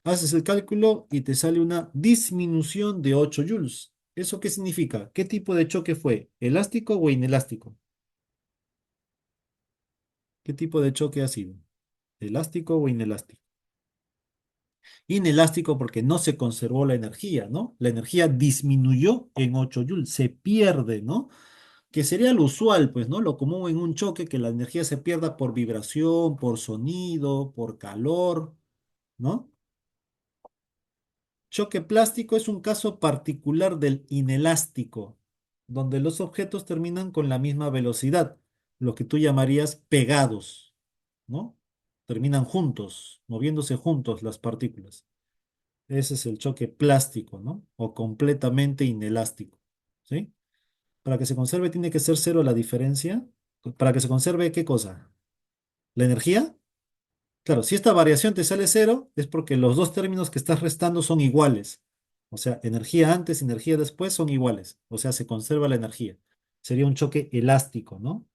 Haces el cálculo y te sale una disminución de 8 joules. ¿Eso qué significa? ¿Qué tipo de choque fue? ¿Elástico o inelástico? ¿Qué tipo de choque ha sido? ¿Elástico o inelástico? Inelástico porque no se conservó la energía, ¿no? La energía disminuyó en 8 joules, se pierde, ¿no? Que sería lo usual, pues, ¿no? Lo común en un choque, que la energía se pierda por vibración, por sonido, por calor, ¿no? Choque plástico es un caso particular del inelástico, donde los objetos terminan con la misma velocidad, lo que tú llamarías pegados, ¿no? Terminan juntos, moviéndose juntos las partículas. Ese es el choque plástico, ¿no? O completamente inelástico, ¿sí? Para que se conserve tiene que ser cero la diferencia. Para que se conserve, ¿qué cosa? ¿La energía? Claro, si esta variación te sale cero, es porque los dos términos que estás restando son iguales. O sea, energía antes, energía después son iguales. O sea, se conserva la energía. Sería un choque elástico, ¿no?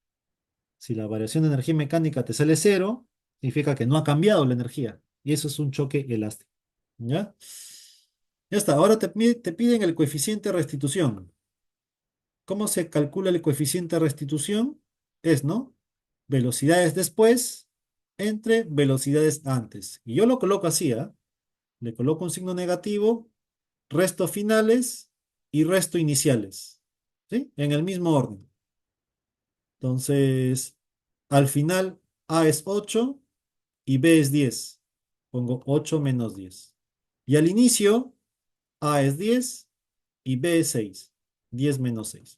Si la variación de energía mecánica te sale cero, significa que no ha cambiado la energía. Y eso es un choque elástico. ¿Ya? Ya está. Ahora te piden el coeficiente de restitución. ¿Cómo se calcula el coeficiente de restitución? Es, ¿no? Velocidades después entre velocidades antes. Y yo lo coloco así, ¿ah? Le coloco un signo negativo, resto finales y resto iniciales. ¿Sí? En el mismo orden. Entonces, al final A es 8 y B es 10. Pongo 8 menos 10. Y al inicio A es 10 y B es 6. 10 menos 6.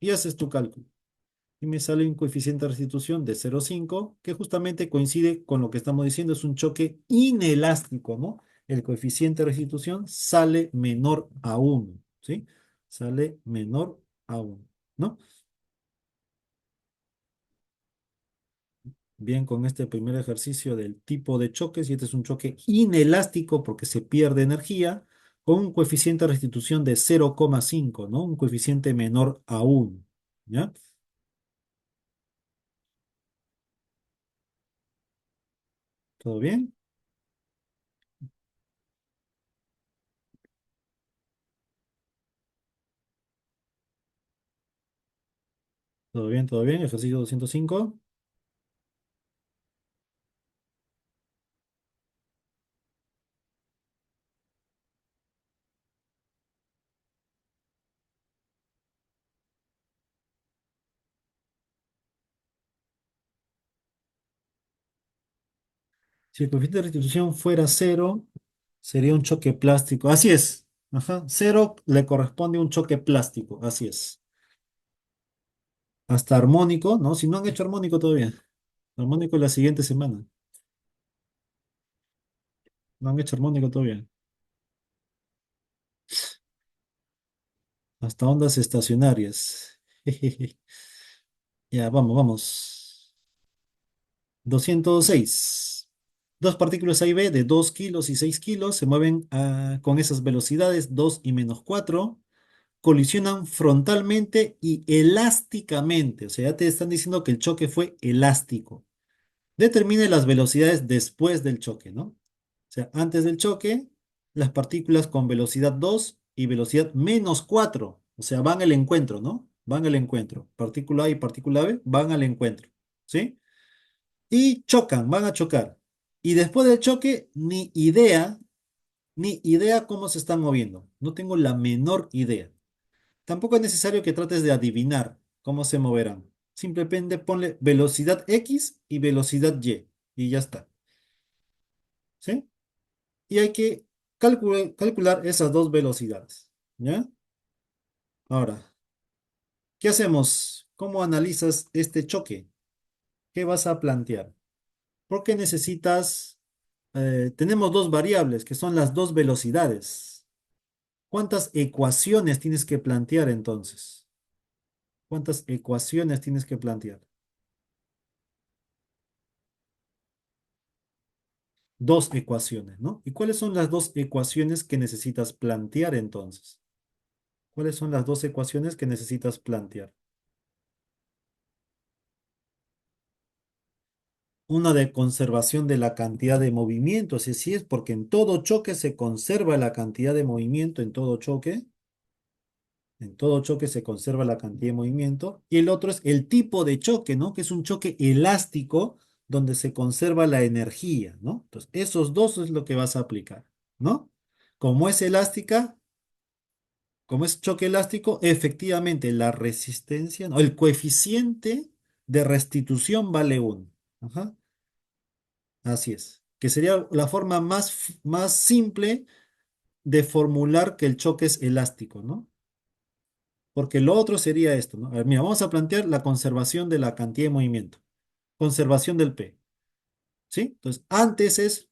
Y haces tu cálculo. Y me sale un coeficiente de restitución de 0,5, que justamente coincide con lo que estamos diciendo, es un choque inelástico, ¿no? El coeficiente de restitución sale menor a 1, ¿sí? Sale menor a 1, ¿no? Bien, con este primer ejercicio del tipo de choques, y este es un choque inelástico porque se pierde energía, con un coeficiente de restitución de 0,5, ¿no? Un coeficiente menor a 1, ¿ya? ¿Todo bien? Todo bien, todo bien. Ejercicio 205. Si el coeficiente de restitución fuera cero, sería un choque plástico. Así es. Ajá. Cero le corresponde un choque plástico. Así es. Hasta armónico, ¿no? Si no han hecho armónico todavía. Armónico la siguiente semana. No han hecho armónico todavía. Hasta ondas estacionarias. Ya, vamos, vamos. 206. Dos partículas A y B de 2 kilos y 6 kilos se mueven con esas velocidades 2 y -4. Colisionan frontalmente y elásticamente. O sea, ya te están diciendo que el choque fue elástico. Determine las velocidades después del choque, ¿no? O sea, antes del choque, las partículas con velocidad 2 y velocidad -4. O sea, van al encuentro, ¿no? Van al encuentro. Partícula A y partícula B van al encuentro. ¿Sí? Y chocan, van a chocar. Y después del choque, ni idea cómo se están moviendo. No tengo la menor idea. Tampoco es necesario que trates de adivinar cómo se moverán. Simplemente ponle velocidad X y velocidad y ya está. ¿Sí? Y hay que calcular esas dos velocidades. ¿Ya? Ahora, ¿qué hacemos? ¿Cómo analizas este choque? ¿Qué vas a plantear? Porque tenemos dos variables que son las dos velocidades. ¿Cuántas ecuaciones tienes que plantear entonces? ¿Cuántas ecuaciones tienes que plantear? Dos ecuaciones, ¿no? ¿Y cuáles son las dos ecuaciones que necesitas plantear entonces? ¿Cuáles son las dos ecuaciones que necesitas plantear? Una de conservación de la cantidad de movimiento, si es porque en todo choque se conserva la cantidad de movimiento, en todo choque se conserva la cantidad de movimiento, y el otro es el tipo de choque, ¿no? Que es un choque elástico donde se conserva la energía, ¿no? Entonces, esos dos es lo que vas a aplicar, ¿no? Como es elástica, como es choque elástico, efectivamente la resistencia, no, el coeficiente de restitución vale 1. Ajá, así es. Que sería la forma más simple de formular que el choque es elástico, ¿no? Porque lo otro sería esto, ¿no? A ver, mira, vamos a plantear la conservación de la cantidad de movimiento. Conservación del P, ¿sí? Entonces, antes es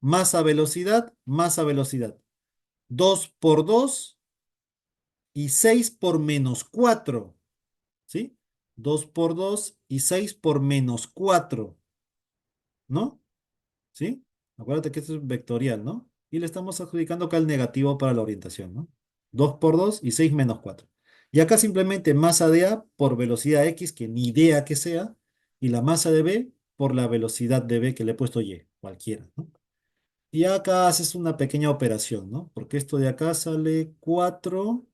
masa velocidad. 2 por 2 y 6 por -4. ¿Sí? 2 por 2 y 6 por -4, ¿no? ¿Sí? Acuérdate que esto es vectorial, ¿no? Y le estamos adjudicando acá el negativo para la orientación, ¿no? 2 por 2 y 6 -4. Y acá simplemente masa de A por velocidad X, que ni idea que sea, y la masa de B por la velocidad de B que le he puesto Y, cualquiera, ¿no? Y acá haces una pequeña operación, ¿no? Porque esto de acá sale 4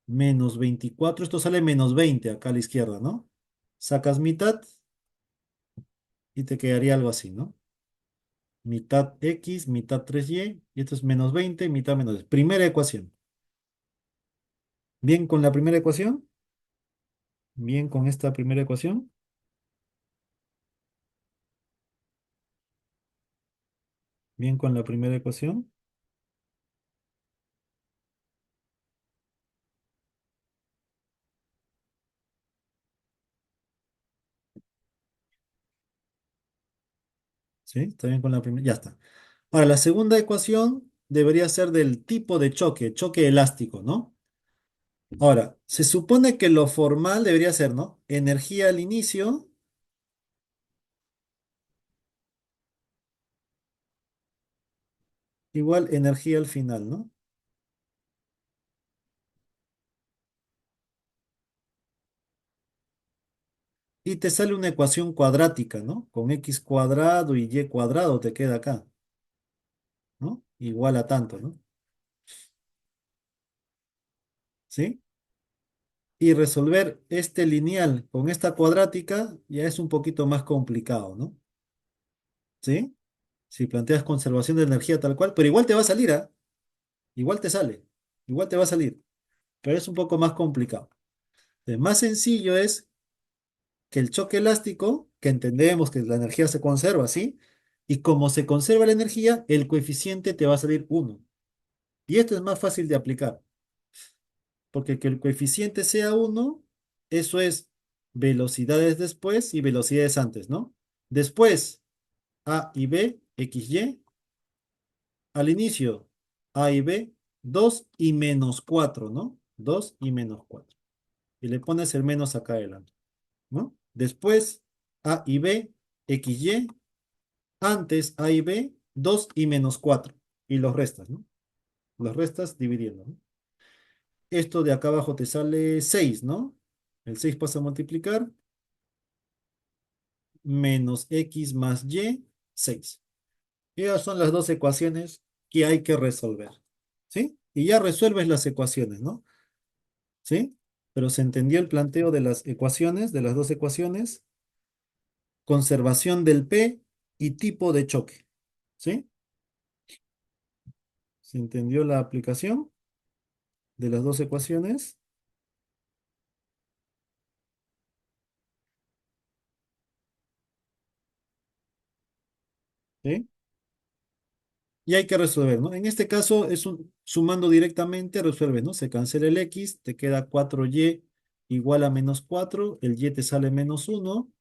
-24, esto sale -20 acá a la izquierda, ¿no? Sacas mitad y te quedaría algo así, ¿no? Mitad X, mitad 3Y, y esto es -20, mitad -10. Primera ecuación. ¿Bien con la primera ecuación? ¿Bien con esta primera ecuación? ¿Bien con la primera ecuación? ¿Sí? ¿Está bien con la primera? Ya está. Ahora, la segunda ecuación debería ser del tipo de choque, choque elástico, ¿no? Ahora, se supone que lo formal debería ser, ¿no? Energía al inicio igual energía al final, ¿no? Y te sale una ecuación cuadrática, ¿no? Con x cuadrado y y cuadrado te queda acá, ¿no? Igual a tanto, ¿no? ¿Sí? Y resolver este lineal con esta cuadrática ya es un poquito más complicado, ¿no? ¿Sí? Si planteas conservación de energía tal cual, pero igual te va a salir, ¿ah? Igual te sale, igual te va a salir, pero es un poco más complicado. Más sencillo es que el choque elástico, que entendemos que la energía se conserva, ¿sí? Y como se conserva la energía, el coeficiente te va a salir 1. Y esto es más fácil de aplicar, porque que el coeficiente sea 1, eso es velocidades después y velocidades antes, ¿no? Después, A y B, X, Y. Al inicio, A y B, 2 y menos 4, ¿no? 2 y menos 4. Y le pones el menos acá adelante, ¿no? Después, A y B, X, Y. Antes, A y B, 2 y menos 4. Y los restas, ¿no? Los restas dividiendo, ¿no? Esto de acá abajo te sale 6, ¿no? El 6 pasa a multiplicar, menos X más Y, 6. Esas son las dos ecuaciones que hay que resolver, ¿sí? Y ya resuelves las ecuaciones, ¿no? ¿Sí? Pero se entendió el planteo de las ecuaciones, de las dos ecuaciones, conservación del P y tipo de choque, ¿sí? ¿Se entendió la aplicación de las dos ecuaciones? ¿Sí? Y hay que resolver, ¿no? En este caso es sumando directamente, resuelves, ¿no? Se cancela el X, te queda 4Y igual a menos 4, el Y te sale menos 1,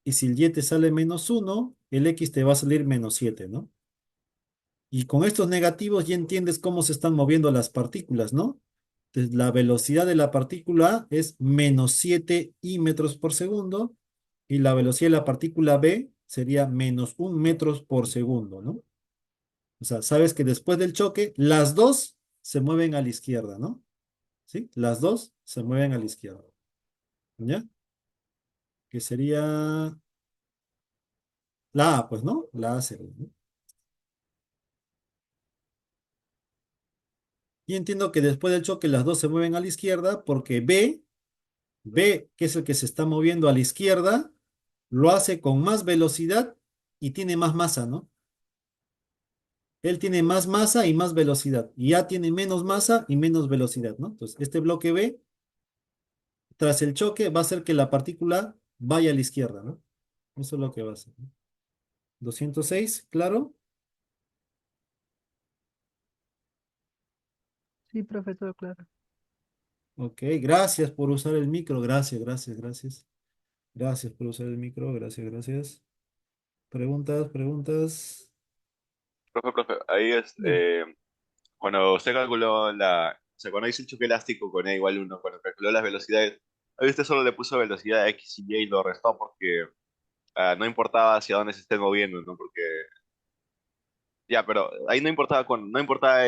y si el Y te sale menos 1, el X te va a salir menos 7, ¿no? Y con estos negativos ya entiendes cómo se están moviendo las partículas, ¿no? Entonces, la velocidad de la partícula es menos 7 i metros por segundo y la velocidad de la partícula B sería menos 1 metros por segundo, ¿no? O sea, sabes que después del choque, las dos se mueven a la izquierda, ¿no? ¿Sí? Las dos se mueven a la izquierda, ¿ya? Que sería la A, pues, ¿no? La A sería, ¿no? Y entiendo que después del choque las dos se mueven a la izquierda porque B, que es el que se está moviendo a la izquierda, lo hace con más velocidad y tiene más masa, ¿no? Él tiene más masa y más velocidad. Y A tiene menos masa y menos velocidad, ¿no? Entonces, este bloque B, tras el choque, va a hacer que la partícula vaya a la izquierda, ¿no? Eso es lo que va a hacer, ¿no? 206, claro. Sí, profesor, claro. Ok, gracias por usar el micro. Gracias, gracias, gracias. Gracias por usar el micro. Gracias, gracias. Preguntas, preguntas. Profe, ahí es, Bien. cuando usted calculó o sea, cuando hizo el choque elástico con E igual 1, cuando calculó las velocidades, ahí usted solo le puso velocidad X y Y y lo restó porque no importaba hacia dónde se estén moviendo, ¿no? Porque, ya, pero ahí no importaba no importaba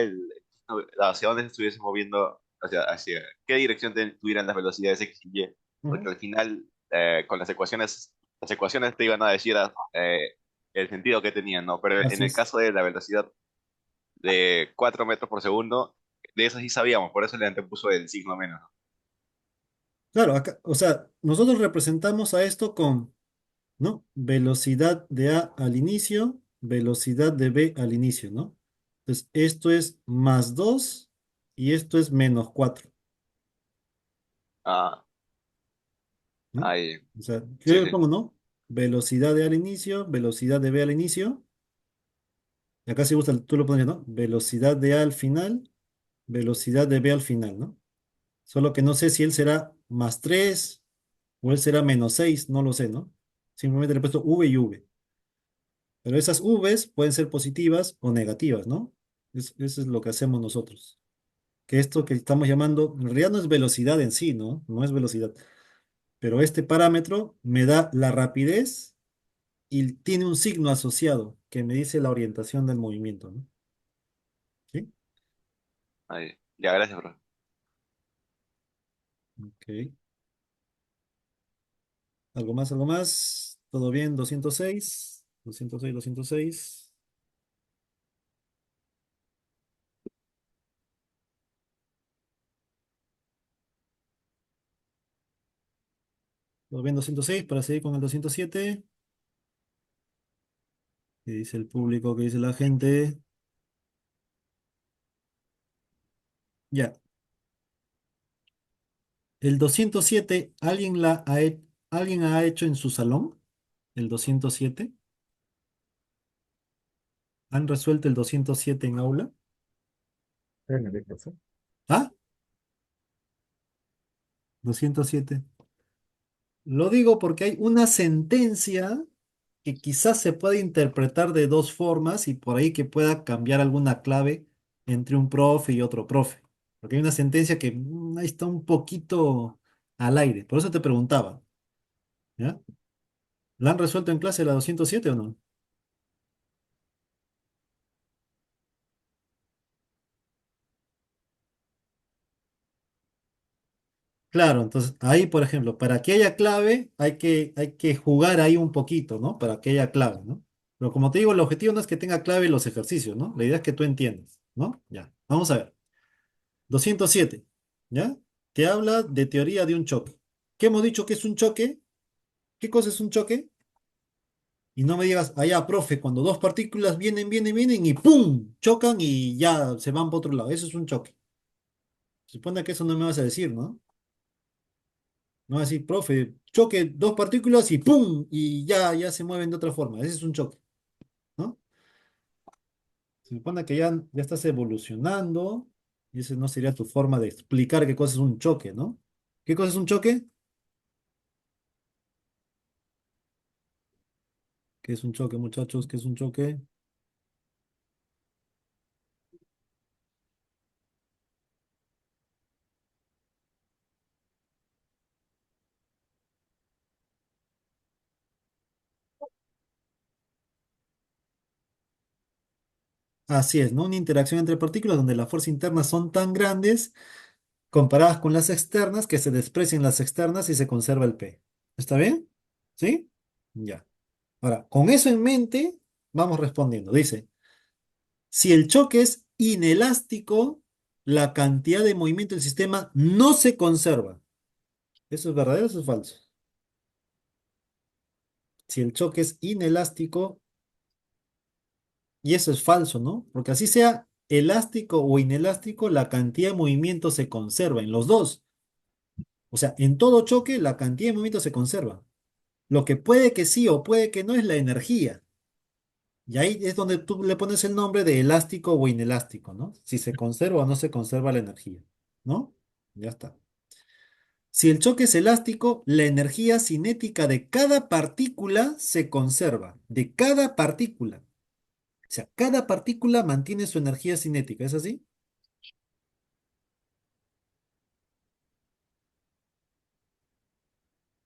hacia dónde se estuviese moviendo, hacia qué dirección tuvieran las velocidades X y Y, porque Ujú. al final, con las ecuaciones te iban a decir el sentido que tenían, ¿no? Pero en Así el es. caso de la velocidad de 4 metros por segundo, de eso sí sabíamos, por eso le antepuso el signo menos, ¿no? Claro, acá, o sea, nosotros representamos a esto con, ¿no? Velocidad de A al inicio, velocidad de B al inicio, ¿no? Entonces, esto es más 2 y esto es menos 4, Ah, ¿no? ahí, O sea, yo sí, le sí, pongo, ¿no? Velocidad de A al inicio, velocidad de B al inicio. Y acá si gusta, tú lo pondrías, ¿no? Velocidad de A al final, velocidad de B al final, ¿no? Solo que no sé si él será más 3 o él será menos 6, no lo sé, ¿no? Simplemente le he puesto V y V. Pero esas Vs pueden ser positivas o negativas, ¿no? Eso es lo que hacemos nosotros. Que esto que estamos llamando, en realidad no es velocidad en sí, ¿no? No es velocidad. Pero este parámetro me da la rapidez y tiene un signo asociado que me dice la orientación del movimiento, ¿no? ¿Sí? ahí. Ya, gracias, bro. Ok. ¿Algo más? ¿Algo más? ¿Todo bien? 206, 206, 206. Lo ven 206 para seguir con el 207. ¿Qué dice el público? ¿Qué dice la gente? Ya. El 207, ¿alguien ha hecho en su salón? El 207. ¿Han resuelto el 207 en aula? ¿Ah? 207. Lo digo porque hay una sentencia que quizás se puede interpretar de dos formas y por ahí que pueda cambiar alguna clave entre un profe y otro profe. Porque hay una sentencia que ahí está un poquito al aire. Por eso te preguntaba, ¿ya? ¿La han resuelto en clase la 207 o no? Claro, entonces ahí, por ejemplo, para que haya clave hay que jugar ahí un poquito, ¿no? Para que haya clave, ¿no? Pero como te digo, el objetivo no es que tenga clave los ejercicios, ¿no? La idea es que tú entiendas, ¿no? Ya, vamos a ver. 207, ¿ya? Te habla de teoría de un choque. ¿Qué hemos dicho que es un choque? ¿Qué cosa es un choque? Y no me digas, allá, profe, cuando dos partículas vienen y ¡pum! Chocan y ya se van para otro lado. Eso es un choque. Se supone que eso no me vas a decir, ¿no? No vas a decir, profe, choque dos partículas y ¡pum! Y ya se mueven de otra forma. Ese es un choque, ¿no? Se supone que ya estás evolucionando y esa no sería tu forma de explicar qué cosa es un choque, ¿no? ¿Qué cosa es un choque? ¿Qué es un choque, muchachos? ¿Qué es un choque? Así es, ¿no? Una interacción entre partículas donde las fuerzas internas son tan grandes comparadas con las externas que se desprecian las externas y se conserva el P. ¿Está bien? ¿Sí? Ya. Ahora, con eso en mente, vamos respondiendo. Dice, si el choque es inelástico, la cantidad de movimiento del sistema no se conserva. ¿Eso es verdadero o eso es falso? Si el choque es inelástico, y eso es falso, ¿no? Porque así sea elástico o inelástico, la cantidad de movimiento se conserva en los dos. O sea, en todo choque, la cantidad de movimiento se conserva. Lo que puede que sí o puede que no es la energía. Y ahí es donde tú le pones el nombre de elástico o inelástico, ¿no? Si se conserva o no se conserva la energía, ¿no? Ya está. Si el choque es elástico, la energía cinética de cada partícula se conserva. De cada partícula. O sea, cada partícula mantiene su energía cinética. ¿Es así?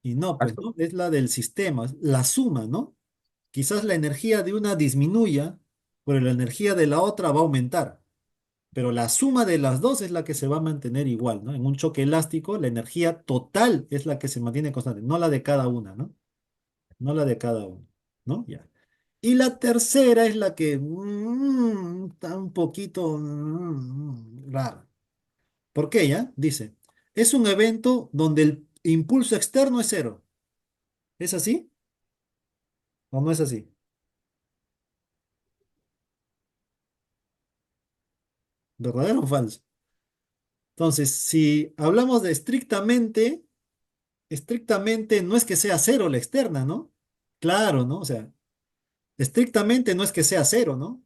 Y no, pues, ¿no? Es la del sistema, la suma, ¿no? Quizás la energía de una disminuya, pero la energía de la otra va a aumentar. Pero la suma de las dos es la que se va a mantener igual, ¿no? En un choque elástico, la energía total es la que se mantiene constante, no la de cada una, ¿no? No la de cada una, ¿no? Ya. Y la tercera es la que está un poquito rara. ¿Por qué ya? Dice, es un evento donde el impulso externo es cero. ¿Es así o no es así? ¿Verdadero o falso? Entonces, si hablamos de estrictamente no es que sea cero la externa, ¿no? Claro, ¿no? O sea, estrictamente no es que sea cero, ¿no?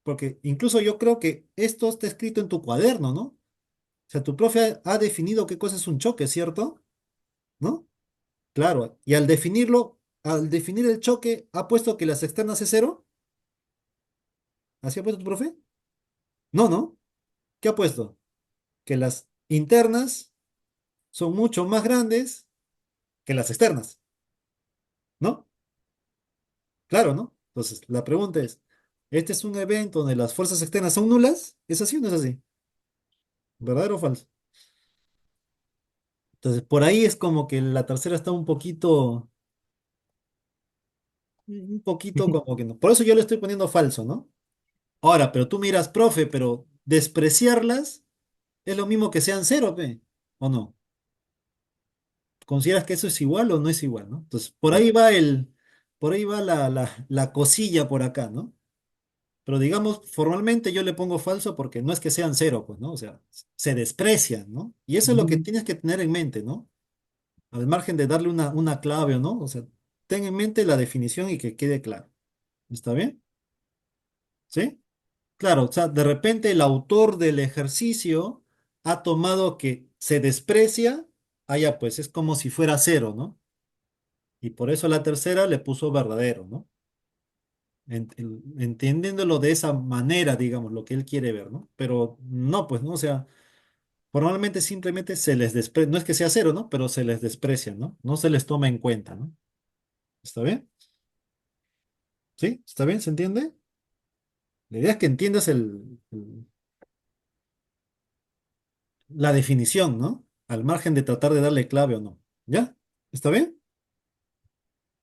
Porque incluso yo creo que esto está escrito en tu cuaderno, ¿no? O sea, tu profe ha definido qué cosa es un choque, ¿cierto? ¿No? Claro. Y al definir el choque, ¿ha puesto que las externas es cero? ¿Así ha puesto tu profe? No, ¿no? ¿Qué ha puesto? Que las internas son mucho más grandes que las externas, ¿no? Claro, ¿no? Entonces, la pregunta es, ¿este es un evento donde las fuerzas externas son nulas? ¿Es así o no es así? ¿Verdadero o falso? Entonces, por ahí es como que la tercera está un poquito como que no. Por eso yo le estoy poniendo falso, ¿no? Ahora, pero tú miras, profe, pero despreciarlas es lo mismo que sean cero, ¿pe? ¿O no? ¿Consideras que eso es igual o no es igual, ¿no? Entonces, por ahí va la cosilla por acá, ¿no? Pero digamos, formalmente yo le pongo falso porque no es que sean cero, pues, ¿no? O sea, se desprecian, ¿no? Y eso es lo que tienes que tener en mente, ¿no? Al margen de darle una clave o no, o sea, ten en mente la definición y que quede claro. ¿Está bien? ¿Sí? Claro, o sea, de repente el autor del ejercicio ha tomado que se desprecia, ya pues es como si fuera cero, ¿no? Y por eso la tercera le puso verdadero, ¿no? Entendiéndolo de esa manera, digamos, lo que él quiere ver, ¿no? Pero no, pues, ¿no? O sea, formalmente simplemente se les desprecia, no es que sea cero, ¿no? Pero se les desprecia, ¿no? No se les toma en cuenta, ¿no? ¿Está bien? ¿Sí? ¿Está bien? ¿Se entiende? La idea es que entiendas la definición, ¿no? Al margen de tratar de darle clave o no. ¿Ya? ¿Está bien?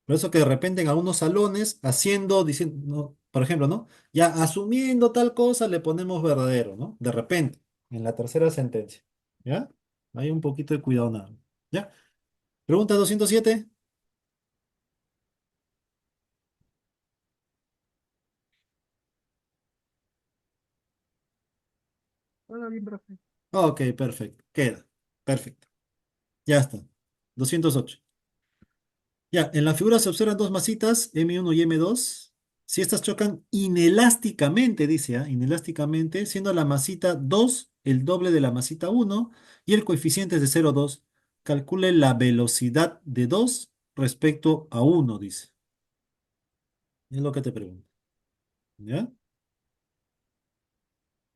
Por eso que de repente en algunos salones, haciendo, diciendo, por ejemplo, ¿no? Ya asumiendo tal cosa, le ponemos verdadero, ¿no? De repente, en la tercera sentencia. ¿Ya? Hay un poquito de cuidado nada más. ¿Ya? Pregunta 207. Ah, bien, perfecto. Ok, perfecto. Queda. Perfecto. Ya está. 208. Ya, en la figura se observan dos masitas, M1 y M2. Si estas chocan inelásticamente, dice, inelásticamente, siendo la masita 2 el doble de la masita uno y el coeficiente es de 0,2. Calcule la velocidad de 2 respecto a uno, dice. Es lo que te pregunto. ¿Ya?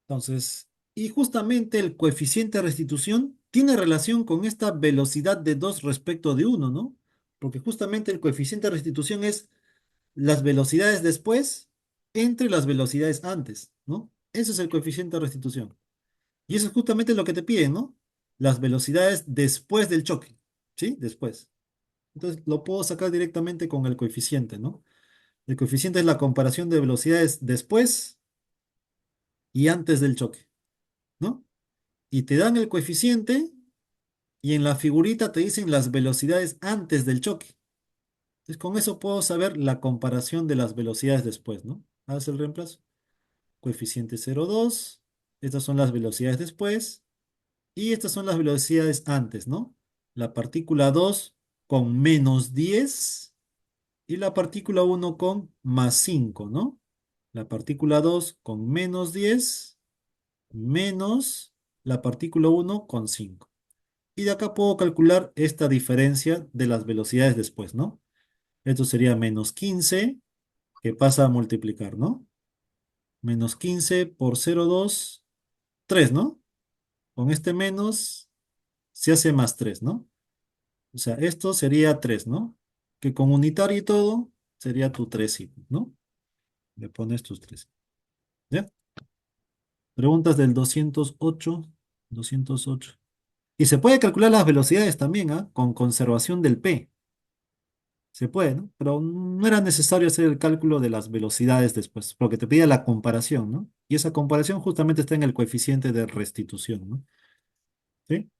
Entonces, y justamente el coeficiente de restitución tiene relación con esta velocidad de 2 respecto de uno, ¿no? Porque justamente el coeficiente de restitución es las velocidades después entre las velocidades antes, ¿no? Ese es el coeficiente de restitución. Y eso es justamente lo que te piden, ¿no? Las velocidades después del choque, ¿sí? Después. Entonces lo puedo sacar directamente con el coeficiente, ¿no? El coeficiente es la comparación de velocidades después y antes del choque, ¿no? Y te dan el coeficiente y en la figurita te dicen las velocidades antes del choque. Entonces con eso puedo saber la comparación de las velocidades después, ¿no? Haz el reemplazo. Coeficiente 0,2. Estas son las velocidades después. Y estas son las velocidades antes, ¿no? La partícula 2 con -10 y la partícula uno con +5, ¿no? La partícula 2 con -10 menos la partícula uno con 5. Y de acá puedo calcular esta diferencia de las velocidades después, ¿no? Esto sería -15 que pasa a multiplicar, ¿no? -15 por 0,2, 3, ¿no? Con este menos se hace +3, ¿no? O sea, esto sería 3, ¿no? Que con unitario y todo sería tu 3, ¿no? Le pones tus 3. ¿Ya? Preguntas del 208. 208. Y se puede calcular las velocidades también, ¿ah? Con conservación del P. Se puede, ¿no? Pero no era necesario hacer el cálculo de las velocidades después, porque te pedía la comparación, ¿no? Y esa comparación justamente está en el coeficiente de restitución, ¿no? ¿Sí?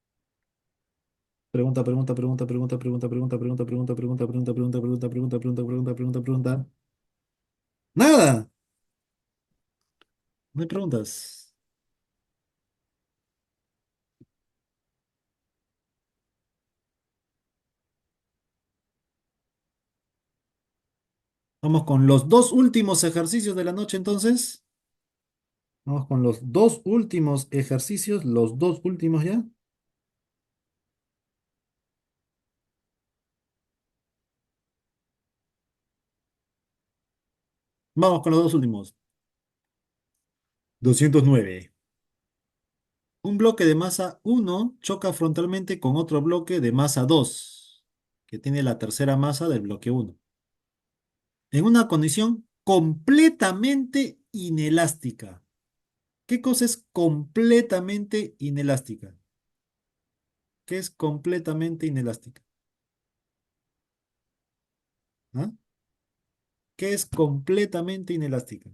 Pregunta, pregunta, pregunta, pregunta, pregunta, pregunta, pregunta, pregunta, pregunta, pregunta, pregunta, pregunta, pregunta, pregunta, pregunta, pregunta, pregunta. Nada, no hay preguntas. Vamos con los dos últimos ejercicios de la noche, entonces. Vamos con los dos últimos ejercicios, los dos últimos ya. Vamos con los dos últimos. 209. Un bloque de masa uno choca frontalmente con otro bloque de masa 2, que tiene la tercera masa del bloque uno, en una condición completamente inelástica. ¿Qué cosa es completamente inelástica? ¿Qué es completamente inelástica? ¿Ah? ¿Qué es completamente inelástica?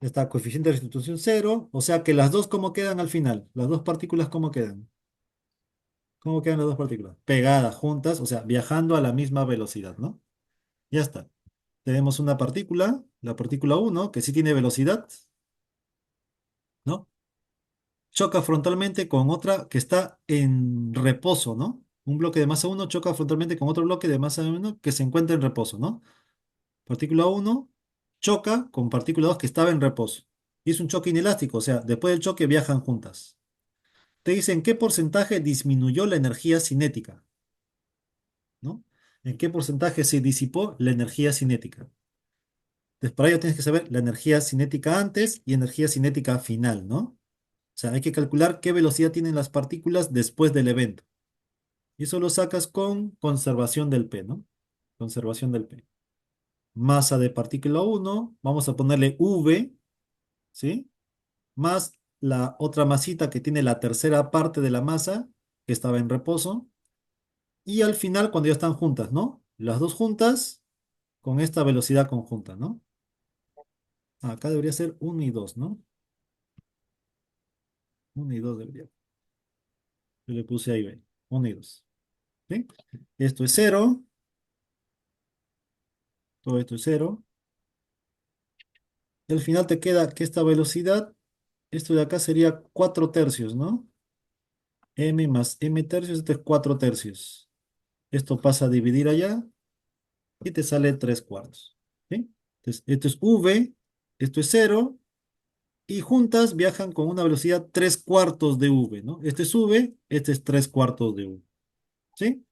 Está coeficiente de restitución cero, o sea que las dos, ¿cómo quedan al final? Las dos partículas, ¿cómo quedan? ¿Cómo quedan las dos partículas? Pegadas, juntas, o sea, viajando a la misma velocidad, ¿no? Ya está. Tenemos una partícula, la partícula uno que sí tiene velocidad, ¿no? Choca frontalmente con otra que está en reposo, ¿no? Un bloque de masa uno choca frontalmente con otro bloque de masa uno que se encuentra en reposo, ¿no? Partícula uno choca con partícula 2 que estaba en reposo. Y es un choque inelástico, o sea, después del choque viajan juntas. Te dicen qué porcentaje disminuyó la energía cinética, ¿no? ¿En qué porcentaje se disipó la energía cinética? Entonces, para ello tienes que saber la energía cinética antes y energía cinética final, ¿no? O sea, hay que calcular qué velocidad tienen las partículas después del evento. Y eso lo sacas con conservación del P, ¿no? Conservación del P. Masa de partícula uno, vamos a ponerle V, ¿sí? Más la otra masita que tiene la tercera parte de la masa, que estaba en reposo. Y al final, cuando ya están juntas, ¿no? Las dos juntas con esta velocidad conjunta, ¿no? Acá debería ser uno y 2, ¿no? Uno y 2 debería. Yo le puse ahí, ve. 1 y 2. ¿Sí? Esto es cero. Todo esto es cero. Y al final te queda que esta velocidad, esto de acá sería 4 tercios, ¿no? M más M tercios, esto es 4 tercios. Esto pasa a dividir allá y te sale 3 cuartos. ¿Sí? Entonces, esto es V, esto es cero, y juntas viajan con una velocidad 3 cuartos de V, ¿no? Este es V, este es 3 cuartos de V. ¿Sí?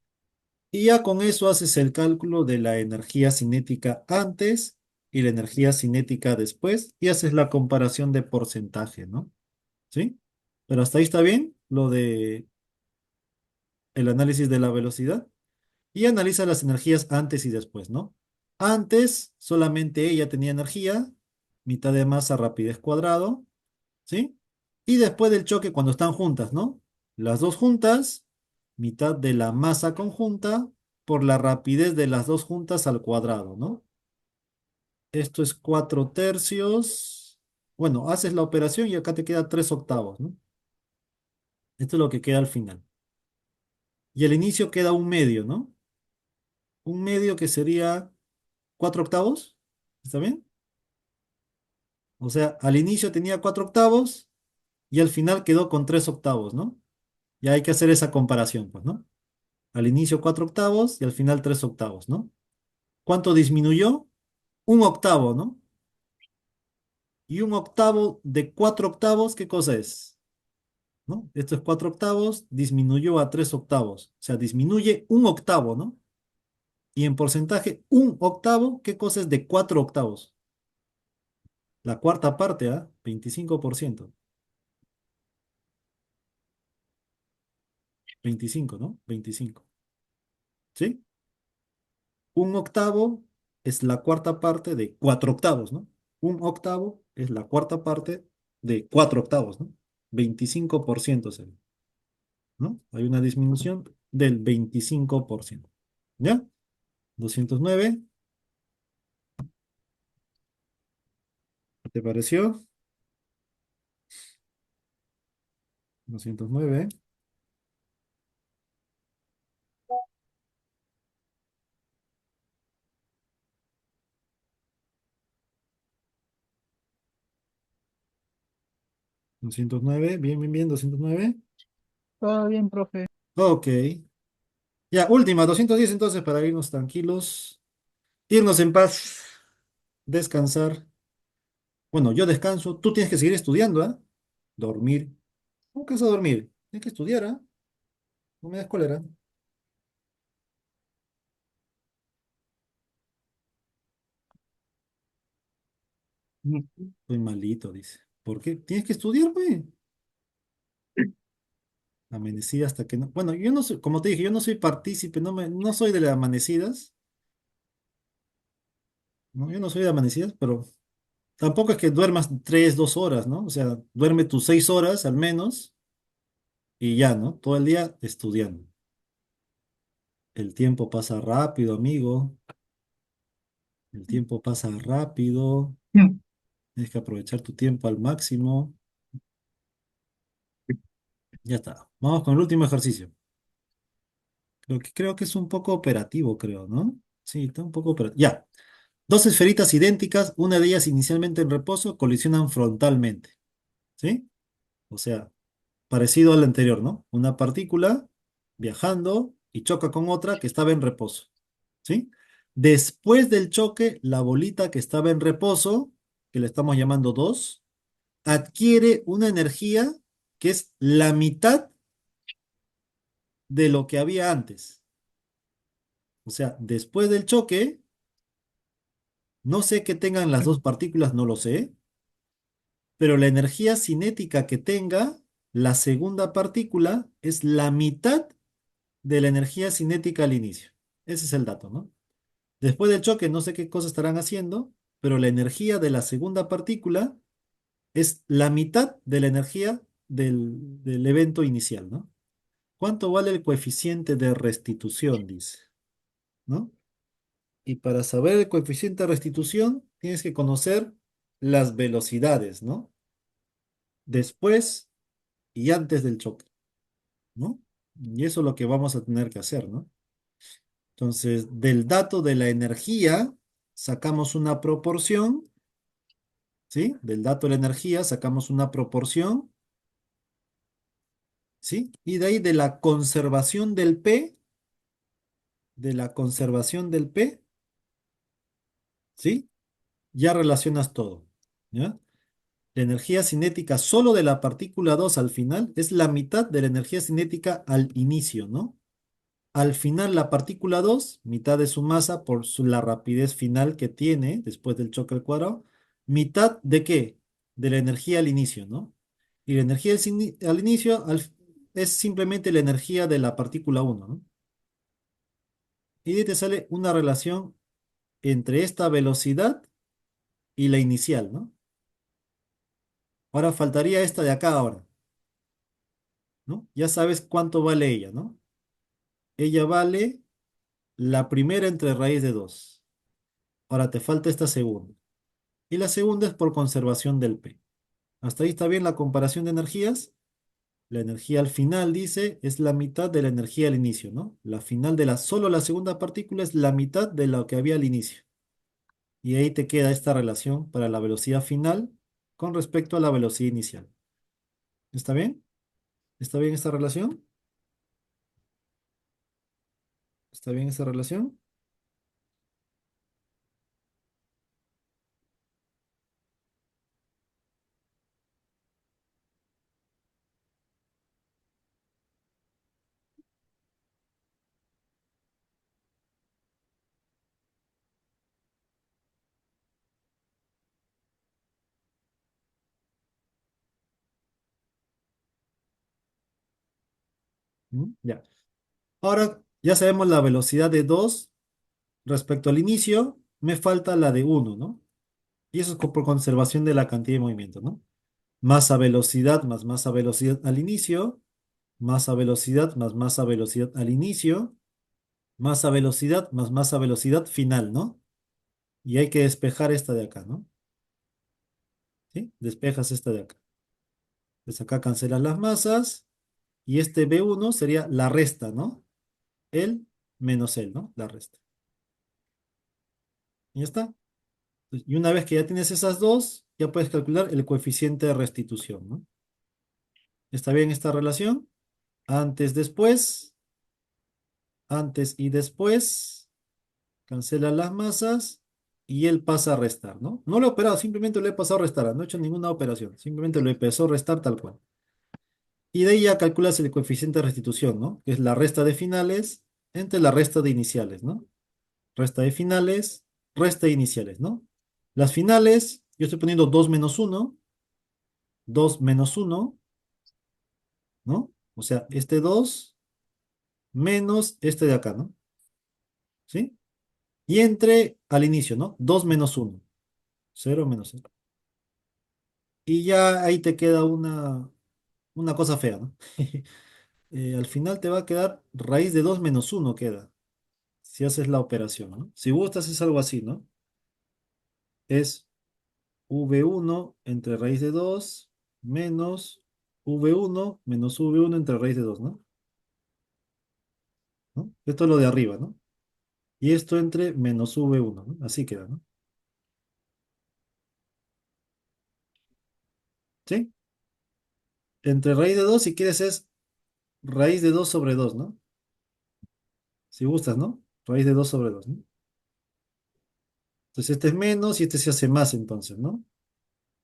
Y ya con eso haces el cálculo de la energía cinética antes y la energía cinética después y haces la comparación de porcentaje, ¿no? ¿Sí? Pero hasta ahí está bien lo de el análisis de la velocidad y analiza las energías antes y después, ¿no? Antes solamente ella tenía energía, mitad de masa, rapidez cuadrado, ¿sí? Y después del choque cuando están juntas, ¿no? Las dos juntas, mitad de la masa conjunta por la rapidez de las dos juntas al cuadrado, ¿no? Esto es 4 tercios. Bueno, haces la operación y acá te queda 3 octavos, ¿no? Esto es lo que queda al final. Y al inicio queda un medio, ¿no? Un medio que sería 4 octavos. ¿Está bien? O sea, al inicio tenía 4 octavos y al final quedó con 3 octavos, ¿no? Y hay que hacer esa comparación, pues, ¿no? Al inicio 4 octavos y al final 3 octavos, ¿no? ¿Cuánto disminuyó? Un octavo, ¿no? Y un octavo de 4 octavos, ¿qué cosa es? ¿No? Esto es 4 octavos, disminuyó a 3 octavos. O sea, disminuye un octavo, ¿no? Y en porcentaje, un octavo, ¿qué cosa es de 4 octavos? La cuarta parte, ¿ah? 25%. 25, ¿no? 25. ¿Sí? Un octavo es la cuarta parte de 4 octavos, ¿no? Un octavo es la cuarta parte de 4 octavos, ¿no? 25% sería, ¿no? Hay una disminución del 25%. ¿Ya? 209. ¿Qué te pareció? 209. 209. Bien, bien, bien. 209. Todo bien, profe. Ok. Ya, última. 210 entonces para irnos tranquilos. Irnos en paz. Descansar. Bueno, yo descanso. Tú tienes que seguir estudiando, ¿ah? Dormir. ¿Cómo que vas a dormir? Tienes que estudiar, ¿ah? No me das cólera. Estoy malito, dice. ¿Por qué? Tienes que estudiar, pues. Amanecida hasta que no. Bueno, yo no soy, como te dije, yo no soy partícipe, no soy de las amanecidas. ¿No? Yo no soy de amanecidas, pero tampoco es que duermas 3, 2 horas, ¿no? O sea, duerme tus 6 horas al menos y ya, ¿no? Todo el día estudiando. El tiempo pasa rápido, amigo. El tiempo pasa rápido. Tienes que aprovechar tu tiempo al máximo. Ya está. Vamos con el último ejercicio. Lo que creo que es un poco operativo, creo, ¿no? Sí, está un poco operativo. Ya. Dos esferitas idénticas, una de ellas inicialmente en reposo, colisionan frontalmente, ¿sí? O sea, parecido al anterior, ¿no? Una partícula viajando y choca con otra que estaba en reposo, ¿sí? Después del choque, la bolita que estaba en reposo, que le estamos llamando 2, adquiere una energía que es la mitad de lo que había antes. O sea, después del choque, no sé qué tengan las dos partículas, no lo sé, pero la energía cinética que tenga la segunda partícula es la mitad de la energía cinética al inicio. Ese es el dato, ¿no? Después del choque, no sé qué cosas estarán haciendo, pero la energía de la segunda partícula es la mitad de la energía del evento inicial, ¿no? ¿Cuánto vale el coeficiente de restitución? Dice, ¿no? Y para saber el coeficiente de restitución, tienes que conocer las velocidades, ¿no? Después y antes del choque, ¿no? Y eso es lo que vamos a tener que hacer, ¿no? Entonces, del dato de la energía, sacamos una proporción, ¿sí? Del dato de la energía, sacamos una proporción, ¿sí? Y de ahí de la conservación del P, de la conservación del P, ¿sí? Ya relacionas todo, ¿ya? La energía cinética solo de la partícula 2 al final es la mitad de la energía cinética al inicio, ¿no? Al final, la partícula 2 mitad de su masa por la rapidez final que tiene después del choque al cuadrado, mitad de qué? De la energía al inicio, ¿no? Y la energía al inicio es simplemente la energía de la partícula uno, ¿no? Y de ahí te sale una relación entre esta velocidad y la inicial, ¿no? Ahora faltaría esta de acá ahora, ¿no? Ya sabes cuánto vale ella, ¿no? Ella vale la primera entre raíz de 2. Ahora te falta esta segunda. Y la segunda es por conservación del P. Hasta ahí está bien la comparación de energías. La energía al final, dice, es la mitad de la energía al inicio, ¿no? La final de solo la segunda partícula es la mitad de lo que había al inicio. Y ahí te queda esta relación para la velocidad final con respecto a la velocidad inicial. ¿Está bien? ¿Está bien esta relación? ¿Está bien esta relación? ¿Mm? Ya. Ahora ya sabemos la velocidad de 2 respecto al inicio. Me falta la de uno, ¿no? Y eso es por conservación de la cantidad de movimiento, ¿no? Masa velocidad más masa velocidad al inicio, masa velocidad más masa velocidad al inicio, masa velocidad más masa velocidad final, ¿no? Y hay que despejar esta de acá, ¿no? ¿Sí? Despejas esta de acá. Pues acá cancelas las masas y este B1 sería la resta, ¿no? El menos el, ¿no? La resta. Y ya está. Y una vez que ya tienes esas dos, ya puedes calcular el coeficiente de restitución, ¿no? ¿Está bien esta relación? Antes, después, antes y después. Cancela las masas y él pasa a restar, ¿no? No lo he operado, simplemente lo he pasado a restar, no he hecho ninguna operación, simplemente lo he empezado a restar tal cual. Y de ahí ya calculas el coeficiente de restitución, ¿no? Que es la resta de finales entre la resta de iniciales, ¿no? Resta de finales, resta de iniciales, ¿no? Las finales, yo estoy poniendo 2 menos uno, 2 menos uno, ¿no? O sea, este 2 menos este de acá, ¿no? ¿Sí? Y entre al inicio, ¿no? 2 menos uno, cero menos cero. Y ya ahí te queda una cosa fea, ¿no? Al final te va a quedar raíz de 2 menos uno queda, si haces la operación, ¿no? Si gustas es algo así, ¿no? Es V1 entre raíz de 2 menos V1 menos V1 entre raíz de 2, ¿no? ¿no? Esto es lo de arriba, ¿no? Y esto entre menos V1, ¿no? Así queda, ¿no? ¿Sí? Entre raíz de 2 si quieres, es raíz de 2 sobre 2, ¿no? Si gustas, ¿no? Raíz de 2 sobre 2, ¿no? Entonces este es menos y este se hace más entonces, ¿no?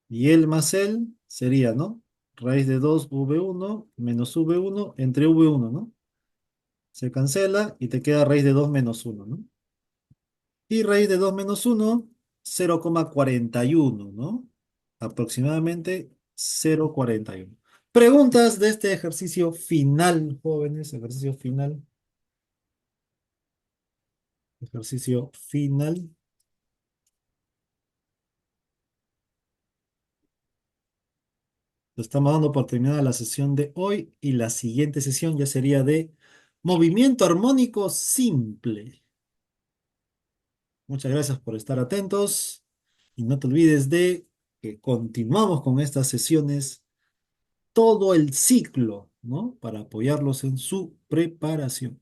Y el más el sería, ¿no? Raíz de 2 V1 menos V1 entre V1, ¿no? Se cancela y te queda raíz de 2 menos uno, ¿no? Y raíz de 2 menos uno, 0,41, ¿no? Aproximadamente 0,41. Preguntas de este ejercicio final, jóvenes, ejercicio final, ejercicio final. Estamos dando por terminada la sesión de hoy y la siguiente sesión ya sería de movimiento armónico simple. Muchas gracias por estar atentos y no te olvides de que continuamos con estas sesiones todo el ciclo, ¿no? Para apoyarlos en su preparación.